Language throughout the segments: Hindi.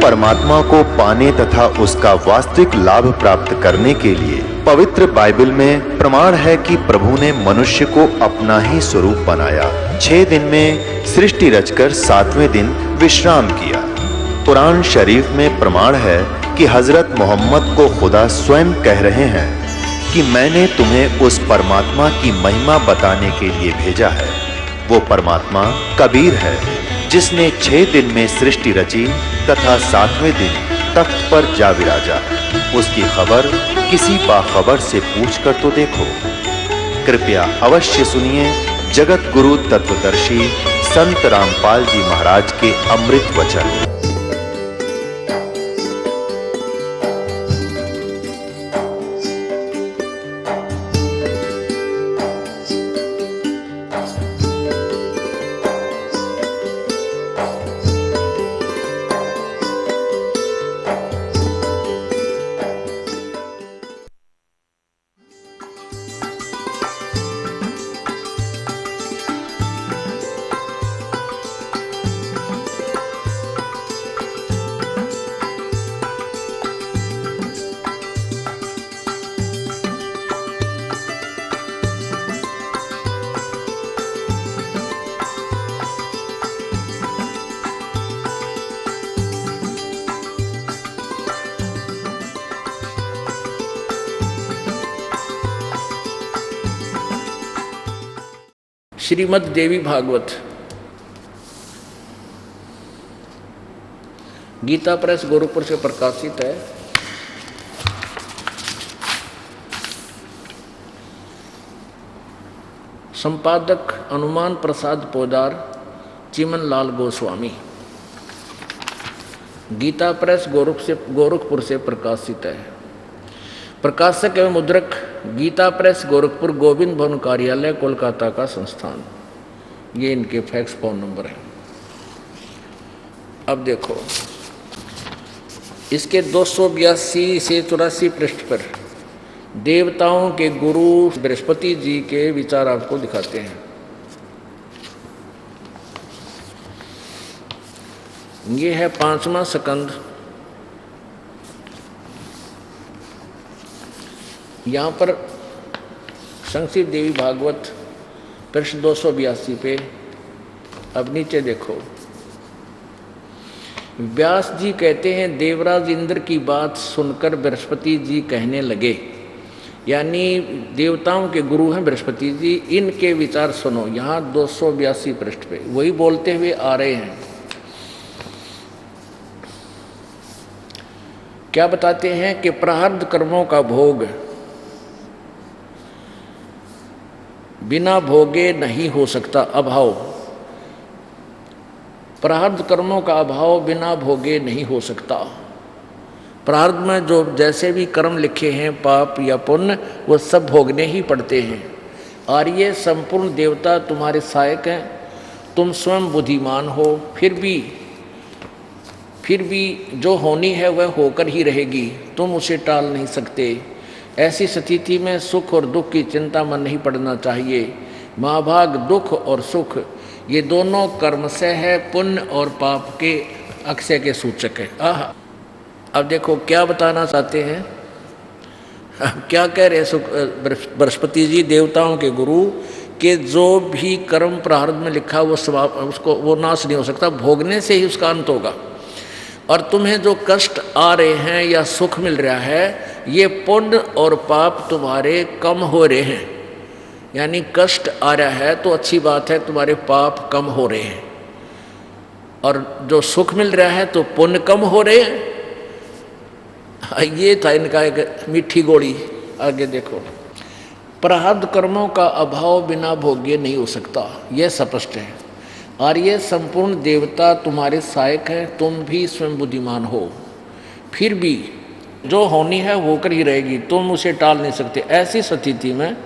परमात्मा को पाने तथा उसका वास्तविक लाभ प्राप्त करने के लिए पवित्र बाइबल में प्रमाण है कि प्रभु ने मनुष्य को अपना ही स्वरूप बनाया। 6 दिन में सृष्टि रचकर 7वें दिन विश्राम किया। कुरान शरीफ में प्रमाण है कि हजरत मोहम्मद को खुदा स्वयं कह रहे हैं कि मैंने तुम्हें उस परमात्मा की महिमा बताने के लिए भेजा है। वो परमात्मा कबीर है जिसने 6 दिन में सृष्टि रची तथा 7वें दिन तख्त पर जा विराजा। उसकी खबर किसी बाखबर से पूछ कर तो देखो। कृपया अवश्य सुनिए जगत गुरु तत्वदर्शी संत रामपाल जी महाराज के अमृत वचन। श्रीमद् देवी भागवत गीता प्रेस गोरखपुर से प्रकाशित है। संपादक हनुमान प्रसाद पोदार, चिमन लाल गोस्वामी। गीता प्रेस गोरखपुर से प्रकाशित है। प्रकाशक एवं मुद्रक गीता प्रेस गोरखपुर, गोविंद भवन कार्यालय, कोलकाता का संस्थान। ये इनके फैक्स फोन नंबर है। अब देखो, इसके 282 से 84 पृष्ठ पर देवताओं के गुरु बृहस्पति जी के विचार आपको दिखाते हैं। ये है 5वां स्कंद। यहाँ पर संक्षिप्त देवी भागवत पृष्ठ 282 पे। अब नीचे देखो, व्यास जी कहते हैं देवराज इंद्र की बात सुनकर बृहस्पति जी कहने लगे, यानी देवताओं के गुरु हैं बृहस्पति जी, इनके विचार सुनो। यहाँ 282 पृष्ठ पे वही बोलते हुए आ रहे हैं। क्या बताते हैं कि प्रारब्ध कर्मों का भोग बिना भोगे नहीं हो सकता। अभाव, प्रारब्ध कर्मों का अभाव बिना भोगे नहीं हो सकता। प्रारब्ध में जो जैसे भी कर्म लिखे हैं, पाप या पुण्य, वो सब भोगने ही पड़ते हैं। और ये संपूर्ण देवता तुम्हारे सहायक हैं। तुम स्वयं बुद्धिमान हो, फिर भी जो होनी है वह होकर ही रहेगी, तुम उसे टाल नहीं सकते। ऐसी स्थिति में सुख और दुख की चिंता में नहीं पड़ना चाहिए। महाभाग दुख और सुख ये दोनों कर्म से है, पुण्य और पाप के अक्षय के सूचक है। अब देखो क्या बताना चाहते हैं, क्या कह रहे बृहस्पति जी देवताओं के गुरु के जो भी कर्म प्रारब्ध में लिखा वो नाश नहीं हो सकता, भोगने से ही उसका अंत होगा। और तुम्हें जो कष्ट आ रहे हैं या सुख मिल रहा है, ये पुण्य और पाप तुम्हारे कम हो रहे हैं। यानी कष्ट आ रहा है तो अच्छी बात है, तुम्हारे पाप कम हो रहे हैं। और जो सुख मिल रहा है तो पुण्य कम हो रहे हैं। ये था इनका एक मीठी गोली। आगे देखो, प्रारब्ध कर्मों का अभाव बिना भोग्य नहीं हो सकता, यह स्पष्ट है। और ये संपूर्ण देवता तुम्हारे सहायक हैं, तुम भी स्वयं बुद्धिमान हो, फिर भी जो होनी है होकर ही रहेगी, तुम उसे टाल नहीं सकते। ऐसी स्थिति में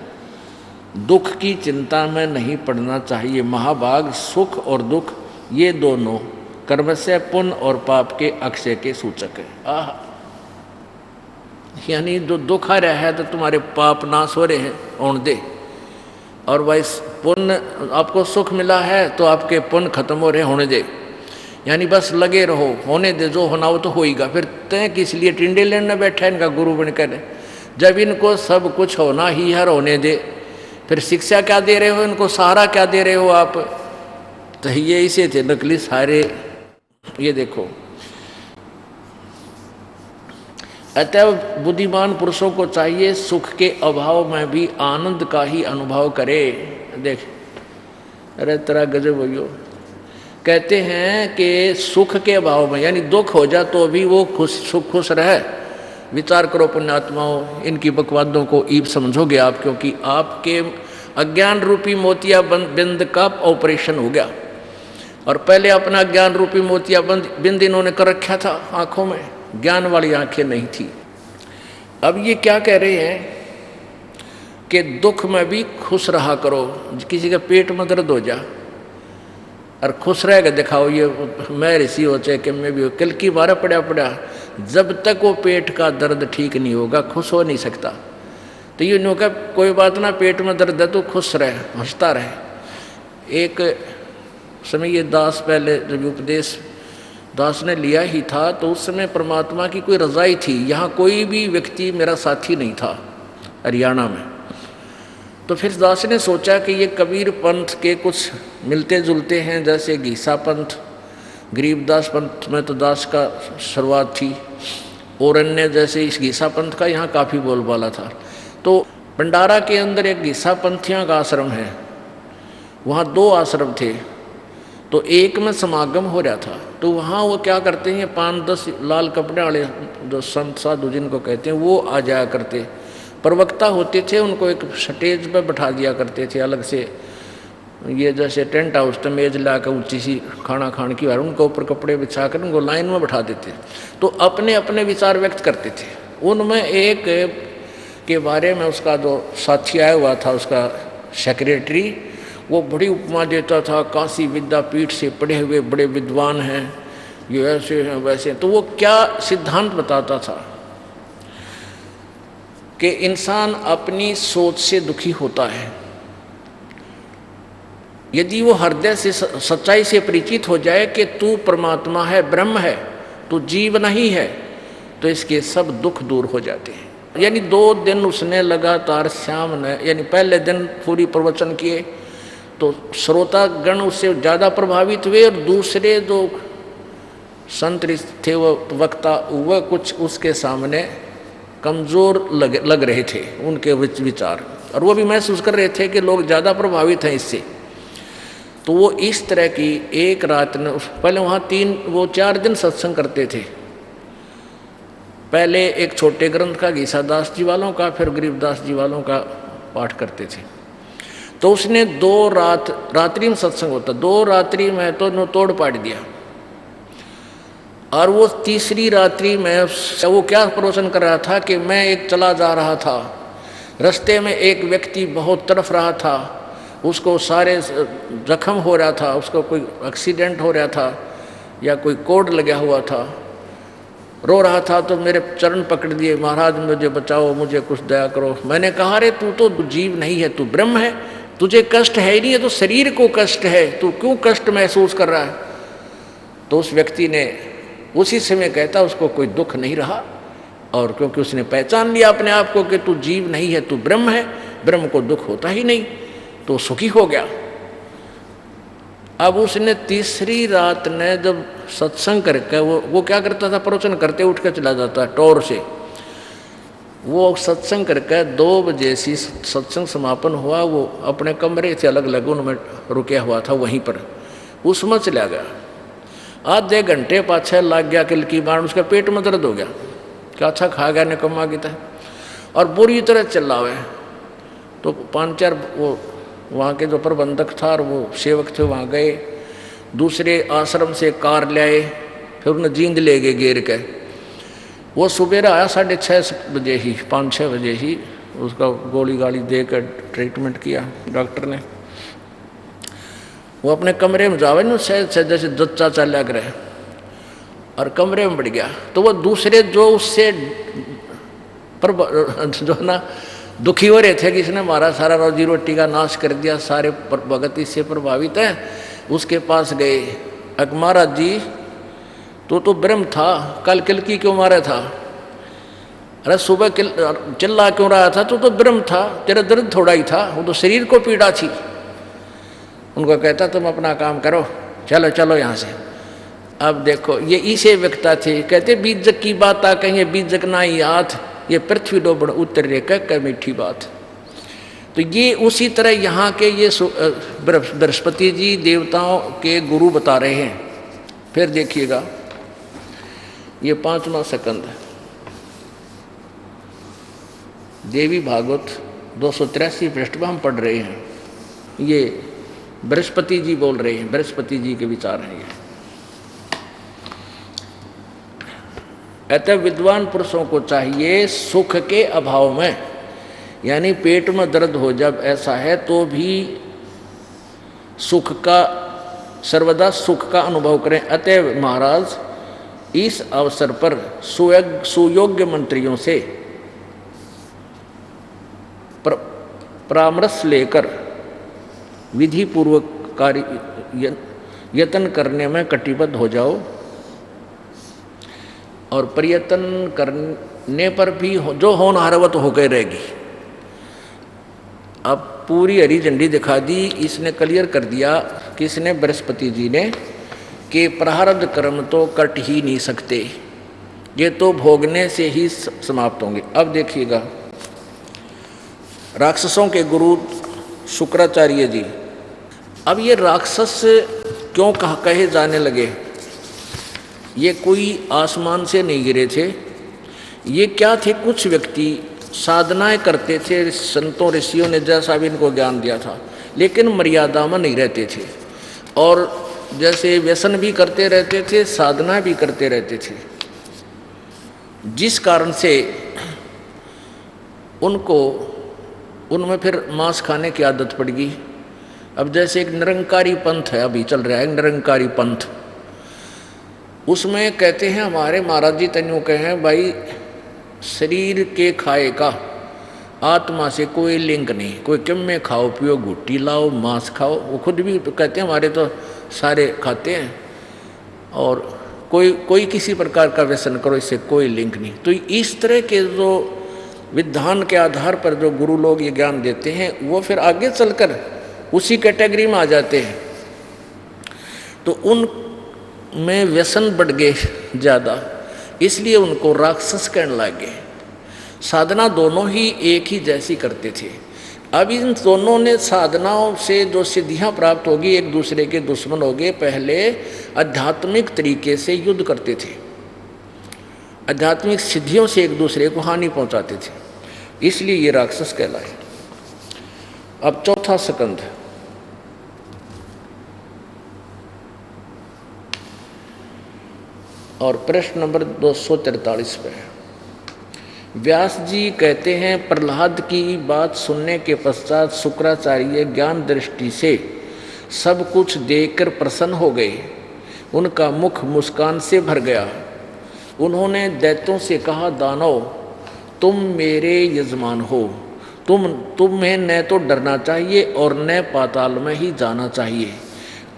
दुख की चिंता में नहीं पड़ना चाहिए। महाभाग सुख और दुख ये दोनों कर्म से पुण्य और पाप के अक्षय के सूचक है। यानी जो दुख आ रहा है तो तुम्हारे पाप नाश हो रहे हैं, ओण दे। और वही पुण्य, आपको सुख मिला है तो आपके पुण्य खत्म हो रहे होने दे। यानी बस लगे रहो, होने दे, जो होना वो तो होएगा। फिर तय किस लिए टिंडे लेने बैठा इनका गुरु बनकर? जब इनको सब कुछ होना ही है, होने दे। फिर शिक्षा क्या दे रहे हो इनको, सहारा क्या दे रहे हो आप? तो ये इसे थे नकली सारे। ये देखो, अतः बुद्धिमान पुरुषों को चाहिए सुख के अभाव में भी आनंद का ही अनुभव करे। देख, अरे तेरा गजब हो। कहते हैं कि सुख के अभाव में, यानी दुख हो जा तो भी वो खुश रहे। विचार करो पुण्यात्माओं, इनकी बकवादों को ईब समझोगे आप, क्योंकि आपके अज्ञान रूपी मोतिया बिंद का ऑपरेशन हो गया। और पहले अपना अज्ञान रूपी मोतिया बिंद इन्होंने कर रखा था आंखों में, ज्ञान वाली आंखें नहीं थी। अब ये क्या कह रहे हैं कि दुख में भी खुश रहा करो। किसी का पेट में दर्द हो जा और खुश रहेगा, दिखाओ ये मैं ऋषि हो चाहे कि मैं भी हो, कल की बार पड़ा जब तक वो पेट का दर्द ठीक नहीं होगा खुश हो नहीं सकता। तो ये नो का कोई बात ना, पेट में दर्द है तो खुश रहे, हंसता रहे। एक समय ये दास, पहले जब उपदेश दास ने लिया ही था तो उस समय परमात्मा की कोई रज़ाई थी। यहाँ कोई भी व्यक्ति मेरा साथी नहीं था हरियाणा में। तो फिर दास ने सोचा कि ये कबीर पंथ के कुछ मिलते जुलते हैं, जैसे घीसा पंथ, गरीबदास पंथ में तो दास का शुरुआत थी, और अन्य जैसे इस घीसा पंथ का यहाँ काफ़ी बोलबाला था। तो भंडारा के अंदर एक घीसा पंथियों का आश्रम है, वहाँ 2 आश्रम थे। तो एक में समागम हो रहा था, तो वहाँ वो क्या करते हैं, 5-10 लाल कपड़े वाले जो संत साधु जिनको कहते हैं वो आ जाया करते, प्रवक्ता होते थे। उनको एक स्टेज पर बैठा दिया करते थे अलग से, ये जैसे टेंट हाउस तो मेज लाकर ऊंची सी खाना खाने की, और उनको ऊपर कपड़े बिछा कर उनको लाइन में बैठा देते। तो अपने अपने विचार व्यक्त करते थे। उनमें एक के बारे में उसका जो साथी आया हुआ था, उसका सेक्रेटरी, वो बड़ी उपमा देता था, काशी विद्यापीठ से पढ़े हुए बड़े विद्वान हैं, ये ऐसे हैं वैसे। तो वो क्या सिद्धांत बताता था कि इंसान अपनी सोच से दुखी होता है। यदि वो हृदय से सच्चाई से परिचित हो जाए कि तू परमात्मा है, ब्रह्म है, तू जीव नहीं है, तो इसके सब दुख दूर हो जाते हैं। यानी 2 दिन उसने लगातार श्याम ने, यानी पहले दिन पूरी प्रवचन किए तो श्रोतागण उससे ज़्यादा प्रभावित हुए, और दूसरे जो संत थे वो वक्ता, वह कुछ उसके सामने कमज़ोर लग रहे थे उनके विचार, और वो भी महसूस कर रहे थे कि लोग ज़्यादा प्रभावित हैं इससे। तो वो इस तरह की एक रात ने, पहले वहाँ 4 दिन सत्संग करते थे। पहले एक छोटे ग्रंथ का घीसादास जी वालों का, फिर गरीबदास जी वालों का पाठ करते थे। तो उसने 2 रात्रि में सत्संग होता, 2 रात्रि में तो नो तोड़ पाट दिया। और वो तीसरी रात्रि में वो क्या प्रवचन कर रहा था कि मैं एक चला जा रहा था, रास्ते में एक व्यक्ति बहुत तड़फ रहा था, उसको सारे जख्म हो रहा था, उसको कोई एक्सीडेंट हो रहा था या कोई कोड लगा हुआ था, रो रहा था। तो मेरे चरण पकड़ दिए, महाराज मुझे बचाओ, मुझे कुछ दया करो। मैंने कहा, अरे तू तो जीव नहीं है, तू ब्रह्म है, तुझे कष्ट है ही नहीं है, तो शरीर को कष्ट है, तू क्यों कष्ट महसूस कर रहा है? तो उस व्यक्ति ने उसी समय कहता उसको कोई दुख नहीं रहा, और क्योंकि उसने पहचान लिया अपने आप को कि तू जीव नहीं है, तू ब्रह्म है, ब्रह्म को दुख होता ही नहीं, तो सुखी हो गया। अब उसने तीसरी रात ने जब सत्संग करके, वो क्या करता था, प्रवचन करते उठ कर चला जाता टोर से। वो सत्संग करके 2 बजे से सत्संग समापन हुआ, वो अपने कमरे से अलग अलग उनमें रुका हुआ था, वहीं पर उसमें चला गया। आधे घंटे पाछे लग गया किल की बार, उसका पेट में दर्द हो गया, क्या अच्छा खा गया निकम्मा की था, और बुरी तरह चिल्ला हुआ। तो 5-4 वो वहाँ के जो प्रबंधक था और वो सेवक थे वहाँ गए, दूसरे आश्रम से कार ले आए, फिर उन्हें जींद ले गए घेर के। वो सुबह आया 6:30 बजे ही, 5-6 बजे ही उसका गोली गाली दे कर ट्रीटमेंट किया डॉक्टर ने। वो अपने कमरे में जावे ना, जैसे जच्चा चला करे, और कमरे में बढ़ गया। तो वो दूसरे जो उससे जो ना दुखी हो रहे थे कि इसने हमारा सारा रोजी रोटी का नाश कर दिया, सारे भगत इससे प्रभावित हैं, उसके पास गए अक महाराज जी तो ब्रह्म था, कल किलकी क्यों मारा था? अरे सुबह चिल्ला क्यों रहा था? तो ब्रह्म था, तेरा दर्द थोड़ा ही था, वो तो शरीर को पीड़ा थी। उनको कहता तुम अपना काम करो, चलो चलो यहाँ से। अब देखो ये इसे व्यक्ता थे, कहते बीजक की बात आ कहीं बीजक ना ही हाथ, ये पृथ्वी डोबड़ उतर रे कह मीठी बात। तो ये उसी तरह यहाँ के ये बृहस्पति जी देवताओं के गुरु बता रहे हैं। फिर देखिएगा ये 5वां स्कंद देवी भागवत 283 पृष्ठ पर हम पढ़ रहे हैं। ये बृहस्पति जी बोल रहे हैं, बृहस्पति जी के विचार हैं ये। अतः विद्वान पुरुषों को चाहिए सुख के अभाव में, यानी पेट में दर्द हो जब ऐसा है तो भी सुख का सर्वदा सुख का अनुभव करें। अतः महाराज इस अवसर पर सुयोग्य मंत्रियों से परामर्श लेकर विधि पूर्वक कार्य यत्न करने में कटिबद्ध हो जाओ, और प्रयत्न करने पर भी जो होनहार वो तो होकर रहेगी। अब पूरी हरी झंडी दिखा दी, इसने क्लियर कर दिया किसने? बृहस्पति जी ने, कि प्रारब्ध कर्म तो कट ही नहीं सकते, ये तो भोगने से ही समाप्त होंगे। अब देखिएगा राक्षसों के गुरु शुक्राचार्य जी, अब ये राक्षस क्यों कहे जाने लगे? ये कोई आसमान से नहीं गिरे थे, ये क्या थे? कुछ व्यक्ति साधनाएं करते थे, संतों ऋषियों ने जैसा भी इनको ज्ञान दिया था, लेकिन मर्यादा में नहीं रहते थे, और जैसे व्यसन भी करते रहते थे, साधना भी करते रहते थे, जिस कारण से उनमें फिर मांस खाने की आदत पड़ गई। अब जैसे एक निरंकारी पंथ है, अभी चल रहा है निरंकारी पंथ, उसमें कहते हैं हमारे महाराज जी तन्यू कहे हैं भाई शरीर के खाए का आत्मा से कोई लिंक नहीं, कोई किम में खाओ पियो, घुट्टी लाओ, मांस खाओ। वो खुद भी कहते हैं हमारे तो सारे खाते हैं, और कोई किसी प्रकार का व्यसन करो, इससे कोई लिंक नहीं। तो इस तरह के जो विधान के आधार पर जो गुरु लोग ये ज्ञान देते हैं, वो फिर आगे चलकर उसी कैटेगरी में आ जाते हैं। तो उन में व्यसन बढ़ गए ज़्यादा, इसलिए उनको राक्षस कहने लगे। साधना दोनों ही एक ही जैसी करते थे। अब इन दोनों ने साधनाओं से जो सिद्धियां प्राप्त होगी, एक दूसरे के दुश्मन हो गए। पहले आध्यात्मिक तरीके से युद्ध करते थे, आध्यात्मिक सिद्धियों से एक दूसरे को हानि पहुंचाते थे, इसलिए ये राक्षस कहलाए। अब 4वां स्कंद और प्रश्न नंबर 243 पे है। व्यास जी कहते हैं प्रहलाद की बात सुनने के पश्चात शुक्राचार्य ज्ञान दृष्टि से सब कुछ देखकर प्रसन्न हो गए, उनका मुख मुस्कान से भर गया। उन्होंने दैत्यों से कहा, दानव तुम मेरे यजमान हो, तुम्हें न तो डरना चाहिए और न पाताल में ही जाना चाहिए।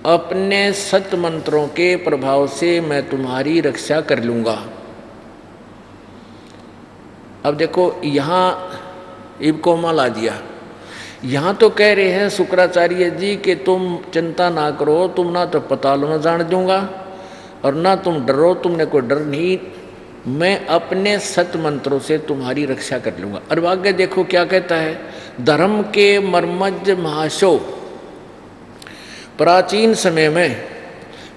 अपने सत्य मंत्रों के प्रभाव से मैं तुम्हारी रक्षा कर लूँगा। अब देखो यहाँ इबकोमा ला दिया। यहाँ तो कह रहे हैं शुक्राचार्य जी कि तुम चिंता ना करो, तुम ना तो पाताल में जान दूंगा और ना तुम डरो, तुमने कोई डर नहीं, मैं अपने सत्य मंत्रों से तुम्हारी रक्षा कर लूँगा। और आगे देखो क्या कहता है, धर्म के मर्मज महाशो, प्राचीन समय में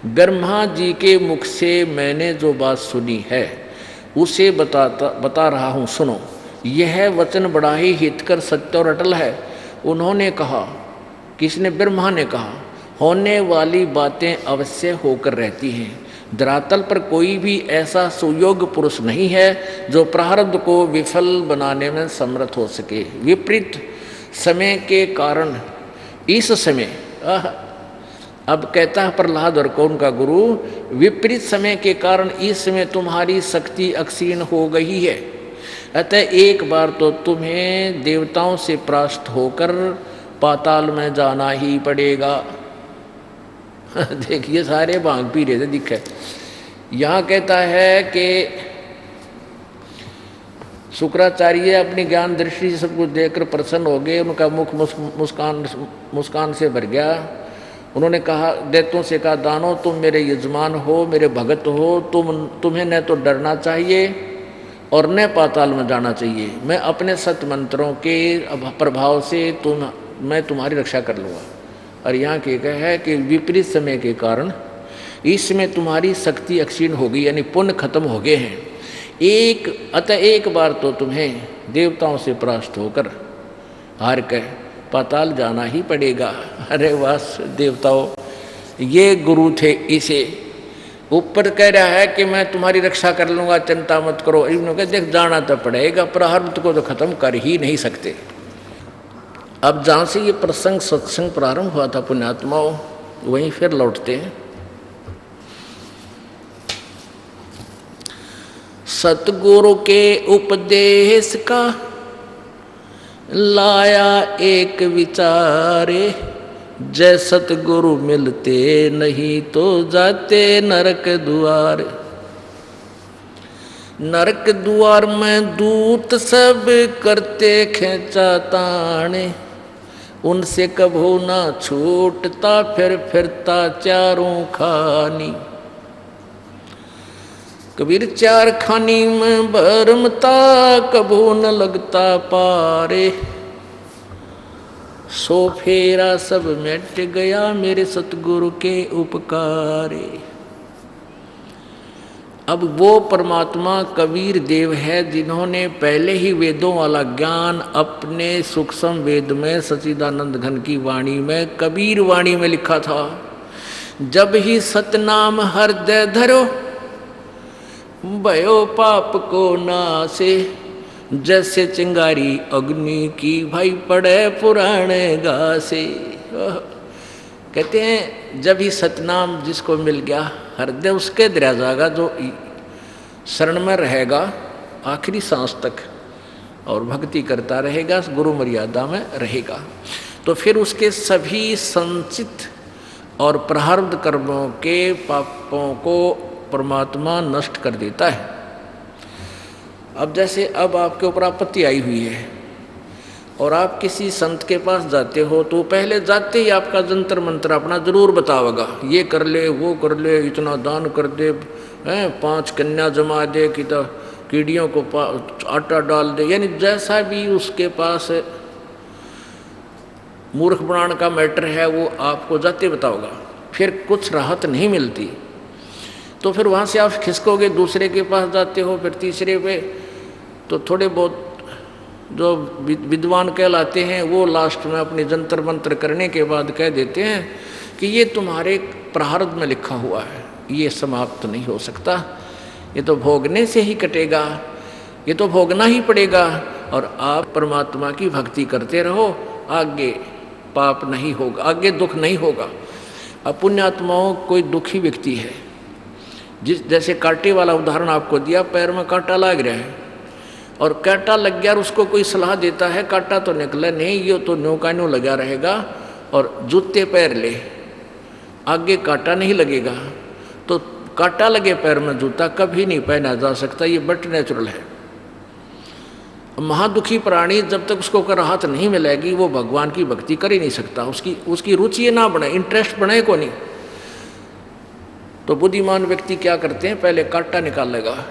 ब्रह्मा जी के मुख से मैंने जो बात सुनी है उसे बता रहा हूँ, सुनो। यह वचन बड़ा ही हितकर सत्य और अटल है। उन्होंने कहा, किसने? ब्रह्मा ने कहा, होने वाली बातें अवश्य होकर रहती हैं। धरातल पर कोई भी ऐसा सुयोग्य पुरुष नहीं है जो प्रारब्ध को विफल बनाने में समर्थ हो सके। विपरीत समय के कारण इस समय, अब कहता है प्रहलाद और कौन का गुरु, विपरीत समय के कारण इस समय तुम्हारी शक्ति अक्षीण हो गई है। अतः एक बार तो तुम्हें देवताओं से परास्त होकर पाताल में जाना ही पड़ेगा। देखिए सारे भांग पी रहे थे दिखे। यहाँ कहता है कि शुक्राचार्य अपनी ज्ञान दृष्टि से सब कुछ देखकर प्रसन्न हो गए, उनका मुख मुस्कान से भर गया। उन्होंने कहा, दैत्यों से कहा, दानव तुम मेरे यजमान हो, मेरे भगत हो, तुम्हें न तो डरना चाहिए और न पाताल में जाना चाहिए। मैं अपने सत मंत्रों के प्रभाव से मैं तुम्हारी रक्षा कर लूँगा। और यहाँ क्या है कि विपरीत समय के कारण इस समय तुम्हारी शक्ति क्षीण हो गई, यानी पुण्य खत्म हो गए हैं। अतः एक बार तो तुम्हें देवताओं से परास्त होकर हार कर पाताल जाना ही पड़ेगा। अरे वास देवताओं, ये गुरु थे, इसे ऊपर कह रहा है कि मैं तुम्हारी रक्षा कर लूँगा, चिंता मत करो। इन्होंने देख जाना तो पड़ेगा, प्रारब्ध को तो खत्म कर ही नहीं सकते। अब जहाँ से ये प्रसंग सत्संग प्रारंभ हुआ था पुण्यात्माओं, वहीं फिर लौटते हैं। सतगुरु के उपदेश का लाया एक विचारे, जय सतगुरु मिलते नहीं तो जाते नरक द्वार। नरक द्वार में दूत सब करते खेचा ताने, उनसे कभू ना छूटता फिरता चारों खानी। कबीर चार खानी में भरमता, कभू न लगता पारे। सो फेरा सब मिट गया मेरे सतगुरु के उपकारे। अब वो परमात्मा कबीर देव है जिन्होंने पहले ही वेदों वाला ज्ञान अपने सूक्ष्म वेद में सच्चिदानंद घन की वाणी में कबीर वाणी में लिखा था। जब ही सतनाम हृदय धरो, भयो पाप को नासे। जैसे चिंगारी अग्नि की भाई पड़े पुराने घासे। कहते हैं जब ही सतनाम जिसको मिल गया हृदय, उसके दरिया जागा, जो शरण में रहेगा आखिरी सांस तक और भक्ति करता रहेगा, गुरु मर्यादा में रहेगा, तो फिर उसके सभी संचित और प्रारब्ध कर्मों के पापों को परमात्मा नष्ट कर देता है। अब जैसे अब आपके ऊपर आपत्ति आई हुई है और आप किसी संत के पास जाते हो, तो पहले जाते ही आपका जंतर मंत्र अपना जरूर बतावेगा, ये कर ले, वो कर ले, इतना दान कर दे, 5 कन्या जमा दे, कि तो कीड़ियों को आटा डाल दे, यानी जैसा भी उसके पास मूर्ख बनाने का मैटर है वो आपको जाते बताओगा। फिर कुछ राहत नहीं मिलती, तो फिर वहाँ से आप खिसकोगे, दूसरे के पास जाते हो, फिर तीसरे पे, तो थोड़े बहुत जो विद्वान कहलाते हैं वो लास्ट में अपने जंतर मंत्र करने के बाद कह देते हैं कि ये तुम्हारे प्रारब्ध में लिखा हुआ है, ये समाप्त नहीं हो सकता, ये तो भोगने से ही कटेगा, ये तो भोगना ही पड़ेगा। और आप परमात्मा की भक्ति करते रहो, आगे पाप नहीं होगा, आगे दुख नहीं होगा। अब पुण्यात्माओं, कोई दुखी व्यक्ति है, जैसे कांटे वाला उदाहरण आपको दिया, पैर में कांटा लग रहा है और कांटा लग गया और उसको कोई सलाह देता है कांटा तो निकला नहीं, ये तो न्यू का न्यू लगा रहेगा और जूते पैर ले, आगे कांटा नहीं लगेगा। तो कांटा लगे पैर में जूता कभी नहीं पहना जा सकता, ये बट नेचुरल है। महादुखी प्राणी जब तक उसको राहत नहीं मिलेगी वो भगवान की भक्ति कर ही नहीं सकता, उसकी रुचि ना बने, इंटरेस्ट बने को नहीं। तो बुद्धिमान व्यक्ति क्या करते हैं, पहले कांटा निकाल लेगा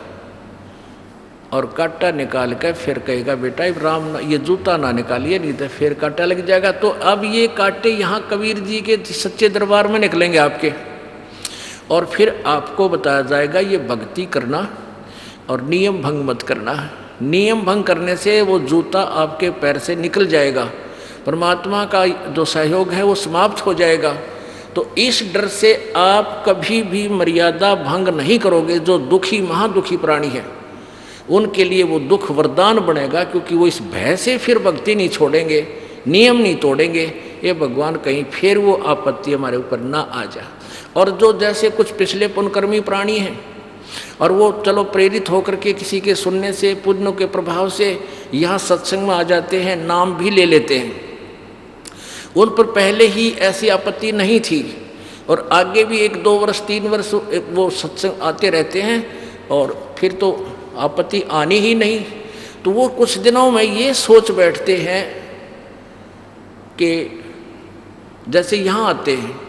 और कांटा निकाल कर फिर कहेगा बेटा राम ये जूता ना निकालिए, नहीं तो फिर कांटा लग जाएगा। तो अब ये कांटे यहाँ कबीर जी के सच्चे दरबार में निकलेंगे आपके, और फिर आपको बताया जाएगा ये भक्ति करना और नियम भंग मत करना। नियम भंग करने से वो जूता आपके पैर से निकल जाएगा, परमात्मा का जो सहयोग है वो समाप्त हो जाएगा। तो इस डर से आप कभी भी मर्यादा भंग नहीं करोगे। जो दुखी महादुखी प्राणी है उनके लिए वो दुख वरदान बनेगा, क्योंकि वो इस भय से फिर भक्ति नहीं छोड़ेंगे, नियम नहीं तोड़ेंगे, ये भगवान कहीं फिर वो आपत्ति हमारे ऊपर ना आ जाए। और जो जैसे कुछ पिछले पुण्यकर्मी प्राणी हैं और वो चलो प्रेरित होकर के किसी के सुनने से पुण्यों के प्रभाव से यहाँ सत्संग में आ जाते हैं, नाम भी ले लेते हैं, उन पर पहले ही ऐसी आपत्ति नहीं थी, और आगे भी 1-2 वर्ष 3 वर्ष वो सत्संग आते रहते हैं और फिर तो आपत्ति आनी ही नहीं। तो वो कुछ दिनों में ये सोच बैठते हैं कि जैसे यहाँ आते हैं,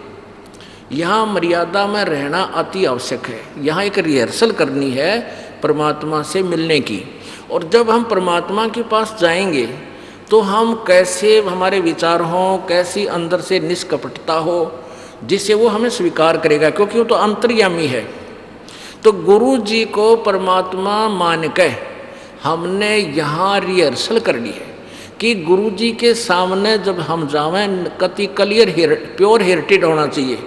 यहाँ मर्यादा में रहना अति आवश्यक है, यहाँ एक रिहर्सल करनी है परमात्मा से मिलने की। और जब हम परमात्मा के पास जाएंगे तो हम कैसे हमारे विचार हों, कैसी अंदर से निष्कपटता हो, जिससे वो हमें स्वीकार करेगा, क्योंकि वो तो अंतर्यामी है। तो गुरु जी को परमात्मा मान के हमने यहाँ रिहर्सल कर ली है कि गुरु जी के सामने जब हम जावें कति क्लियर प्योर हेरिटेड होना चाहिए,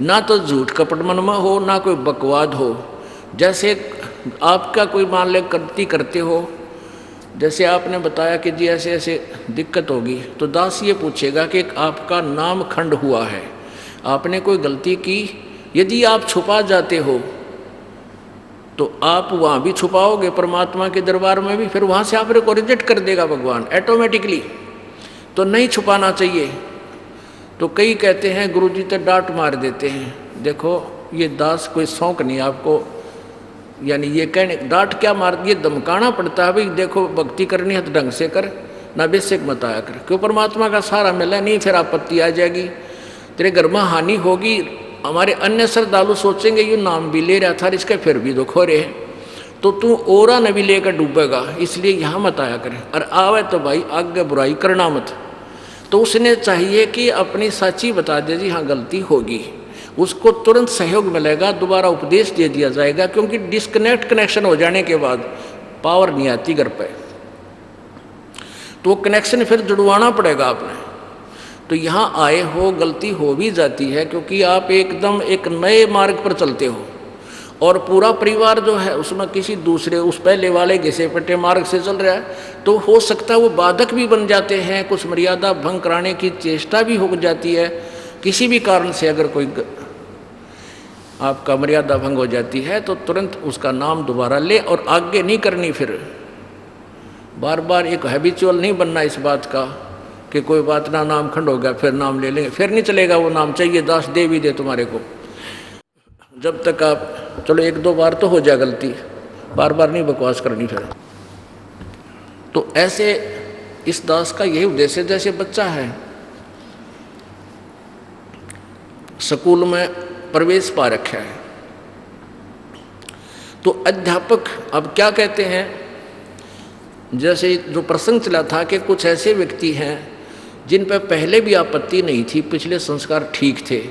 ना तो झूठ कपट मन में हो, ना कोई बकवाद हो। जैसे आपका कोई मान ले गलती करते हो, जैसे आपने बताया कि जी ऐसे ऐसे दिक्कत होगी, तो दास ये पूछेगा कि आपका नाम खंड हुआ है, आपने कोई गलती की, यदि आप छुपा जाते हो तो आप वहाँ भी छुपाओगे परमात्मा के दरबार में भी, फिर वहाँ से आप को रिजेक्ट कर देगा भगवान ऑटोमेटिकली। तो नहीं छुपाना चाहिए। तो कई कहते हैं गुरु जी तो डांट मार देते हैं। देखो ये दास कोई शौक नहीं आपको, यानी ये कहने डांट क्या मार, ये धमकाना पड़ता है भाई देखो भक्ति करनी है तो ढंग से कर, ना बेसिक मत आया कर, क्यों परमात्मा का सहारा मिला नहीं, फिर आपत्ति आ जाएगी, तेरे घर में हानि होगी। हमारे अन्य श्रद्धालु सोचेंगे ये नाम भी ले रहा था इसके फिर भी दुख हो रहे हैं, तो तू ओरा न भी लेकर डूबेगा, इसलिए यहाँ मत आया करे। और आवे तो भाई आगे बुराई करना मत। तो उसने चाहिए कि अपनी सच्ची बता दे जी हाँ गलती होगी, उसको तुरंत सहयोग मिलेगा, दोबारा उपदेश दे दिया जाएगा, क्योंकि डिस्कनेक्ट कनेक्शन हो जाने के बाद पावर नहीं आती घर पे, तो वो कनेक्शन फिर जुड़वाना पड़ेगा आपने। तो यहाँ आए हो गलती हो भी जाती है, क्योंकि आप एकदम एक नए मार्ग पर चलते हो और पूरा परिवार जो है उसमें किसी दूसरे उस पहले वाले घिसे पिटे मार्ग से चल रहा है, तो हो सकता है वो बाधक भी बन जाते हैं, कुछ मर्यादा भंग कराने की चेष्टा भी हो जाती है। किसी भी कारण से अगर कोई आपका मर्यादा भंग हो जाती है तो तुरंत उसका नाम दोबारा ले और आगे नहीं करनी, फिर बार बार एक हैबिचुअल नहीं बनना इस बात का कि कोई बात ना नाम खंड हो गया फिर नाम ले लेंगे, फिर नहीं चलेगा। वो नाम चाहिए दास दे भी दे तुम्हारे को, जब तक आप चलो 1-2 बार तो हो जाए गलती, बार बार नहीं बकवास करनी फिर। तो ऐसे इस दास का यही उद्देश्य, जैसे बच्चा है स्कूल में प्रवेश पा रखा है, तो अध्यापक अब क्या कहते हैं, जैसे जो प्रसंग चला था कि कुछ ऐसे व्यक्ति हैं जिन पर पहले भी आपत्ति नहीं थी, पिछले संस्कार ठीक थे,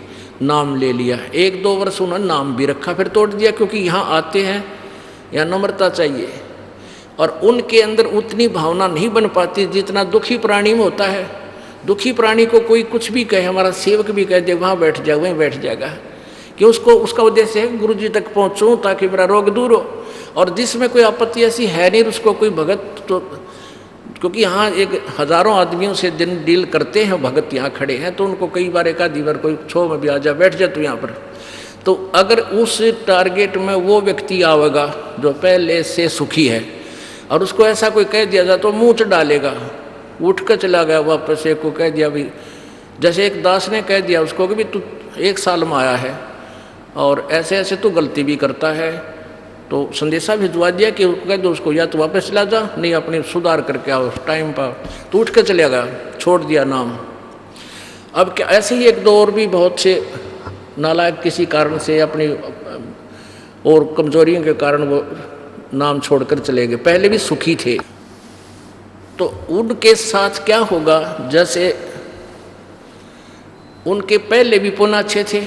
नाम ले लिया, 1-2 वर्ष उन्होंने नाम भी रखा फिर तोड़ दिया, क्योंकि यहाँ आते हैं या नम्रता चाहिए, और उनके अंदर उतनी भावना नहीं बन पाती जितना दुखी प्राणी में होता है। दुखी प्राणी को कोई कुछ भी कहे, हमारा सेवक भी कह दे वहाँ बैठ जाए वहीं बैठ जाएगा, कि उसको उसका उद्देश्य है गुरु जी तक पहुँचूँ ताकि मेरा रोग दूर हो। और जिसमें कोई आपत्ति ऐसी है नहीं उसको कोई भगत, तो क्योंकि यहाँ एक हज़ारों आदमियों से दिन डील करते हैं, भगत यहाँ खड़े हैं, तो उनको कई बार एक आधी बार कोई छो में भी आ जा बैठ जा तू यहाँ पर। तो अगर उस टारगेट में वो व्यक्ति आवेगा जो पहले से सुखी है और उसको ऐसा कोई कह दिया जाए तो मुँह डालेगा, उठ कर चला गया वापस। एक को कह दिया भी, जैसे एक दास ने कह दिया उसको कि भी तू 1 साल में आया है और ऐसे ऐसे तू गलती भी करता है, तो संदेशा भिजवा दिया कि कह दो उसको या तो वापस चला जा, नहीं अपने सुधार करके आओ टाइम पर। तो उठ कर चले गया, छोड़ दिया नाम। अब क्या ऐसे ही 1-2 और भी बहुत से नालायक किसी कारण से अपनी और कमजोरियों के कारण वो नाम छोड़कर चले गए, पहले भी सुखी थे। तो उनके साथ क्या होगा, जैसे उनके पहले भी पुण्य अच्छे थे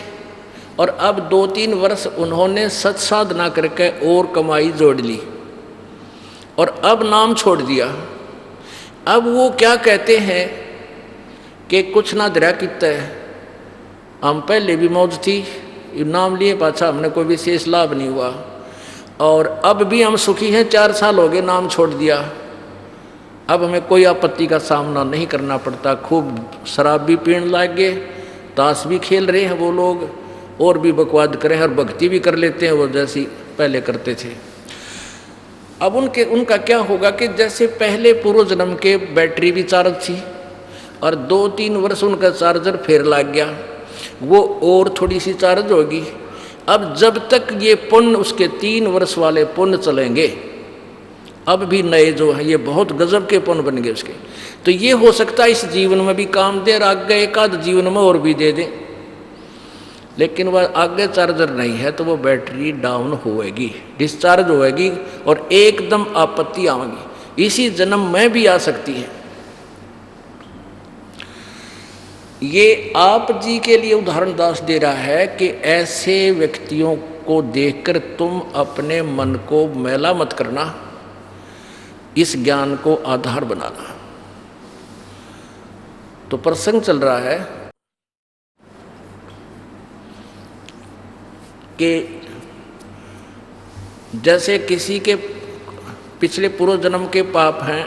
और अब 2-3 वर्ष उन्होंने सत साधना करके और कमाई जोड़ ली और अब नाम छोड़ दिया। अब वो क्या कहते हैं कि कुछ ना दरिया कितना है, हम पहले भी मौज थी, नाम लिए पाछा हमने कोई विशेष लाभ नहीं हुआ और अब भी हम सुखी हैं, 4 साल हो गए नाम छोड़ दिया, अब हमें कोई आपत्ति का सामना नहीं करना पड़ता। खूब शराब भी पीने लग गए, ताश भी खेल रहे हैं वो लोग, और भी बकवाद करें और भक्ति भी कर लेते हैं वो जैसी पहले करते थे। अब उनका क्या होगा कि जैसे पहले पूर्व जन्म के बैटरी भी चार्ज थी और 2-3 वर्ष उनका चार्जर फेर लग गया, वो और थोड़ी सी चार्ज होगी। अब जब तक ये पुण्य उसके 3 वर्ष वाले पुण्य चलेंगे, अब भी नए जो हैं ये बहुत गजब के पुण्य बन गए उसके, तो ये हो सकता है इस जीवन में भी काम दे और आगे एक आध जीवन में और भी दे दे। लेकिन वह आगे चार्जर नहीं है तो वो बैटरी डाउन होएगी, डिस्चार्ज होएगी और एकदम आपत्ति आएगी, इसी जन्म में भी आ सकती है। ये आप जी के लिए उदाहरण दास दे रहा है कि ऐसे व्यक्तियों को देखकर तुम अपने मन को मैला मत करना, इस ज्ञान को आधार बनाना। तो प्रसंग चल रहा है कि जैसे किसी के पिछले पूर्व जन्म के पाप हैं,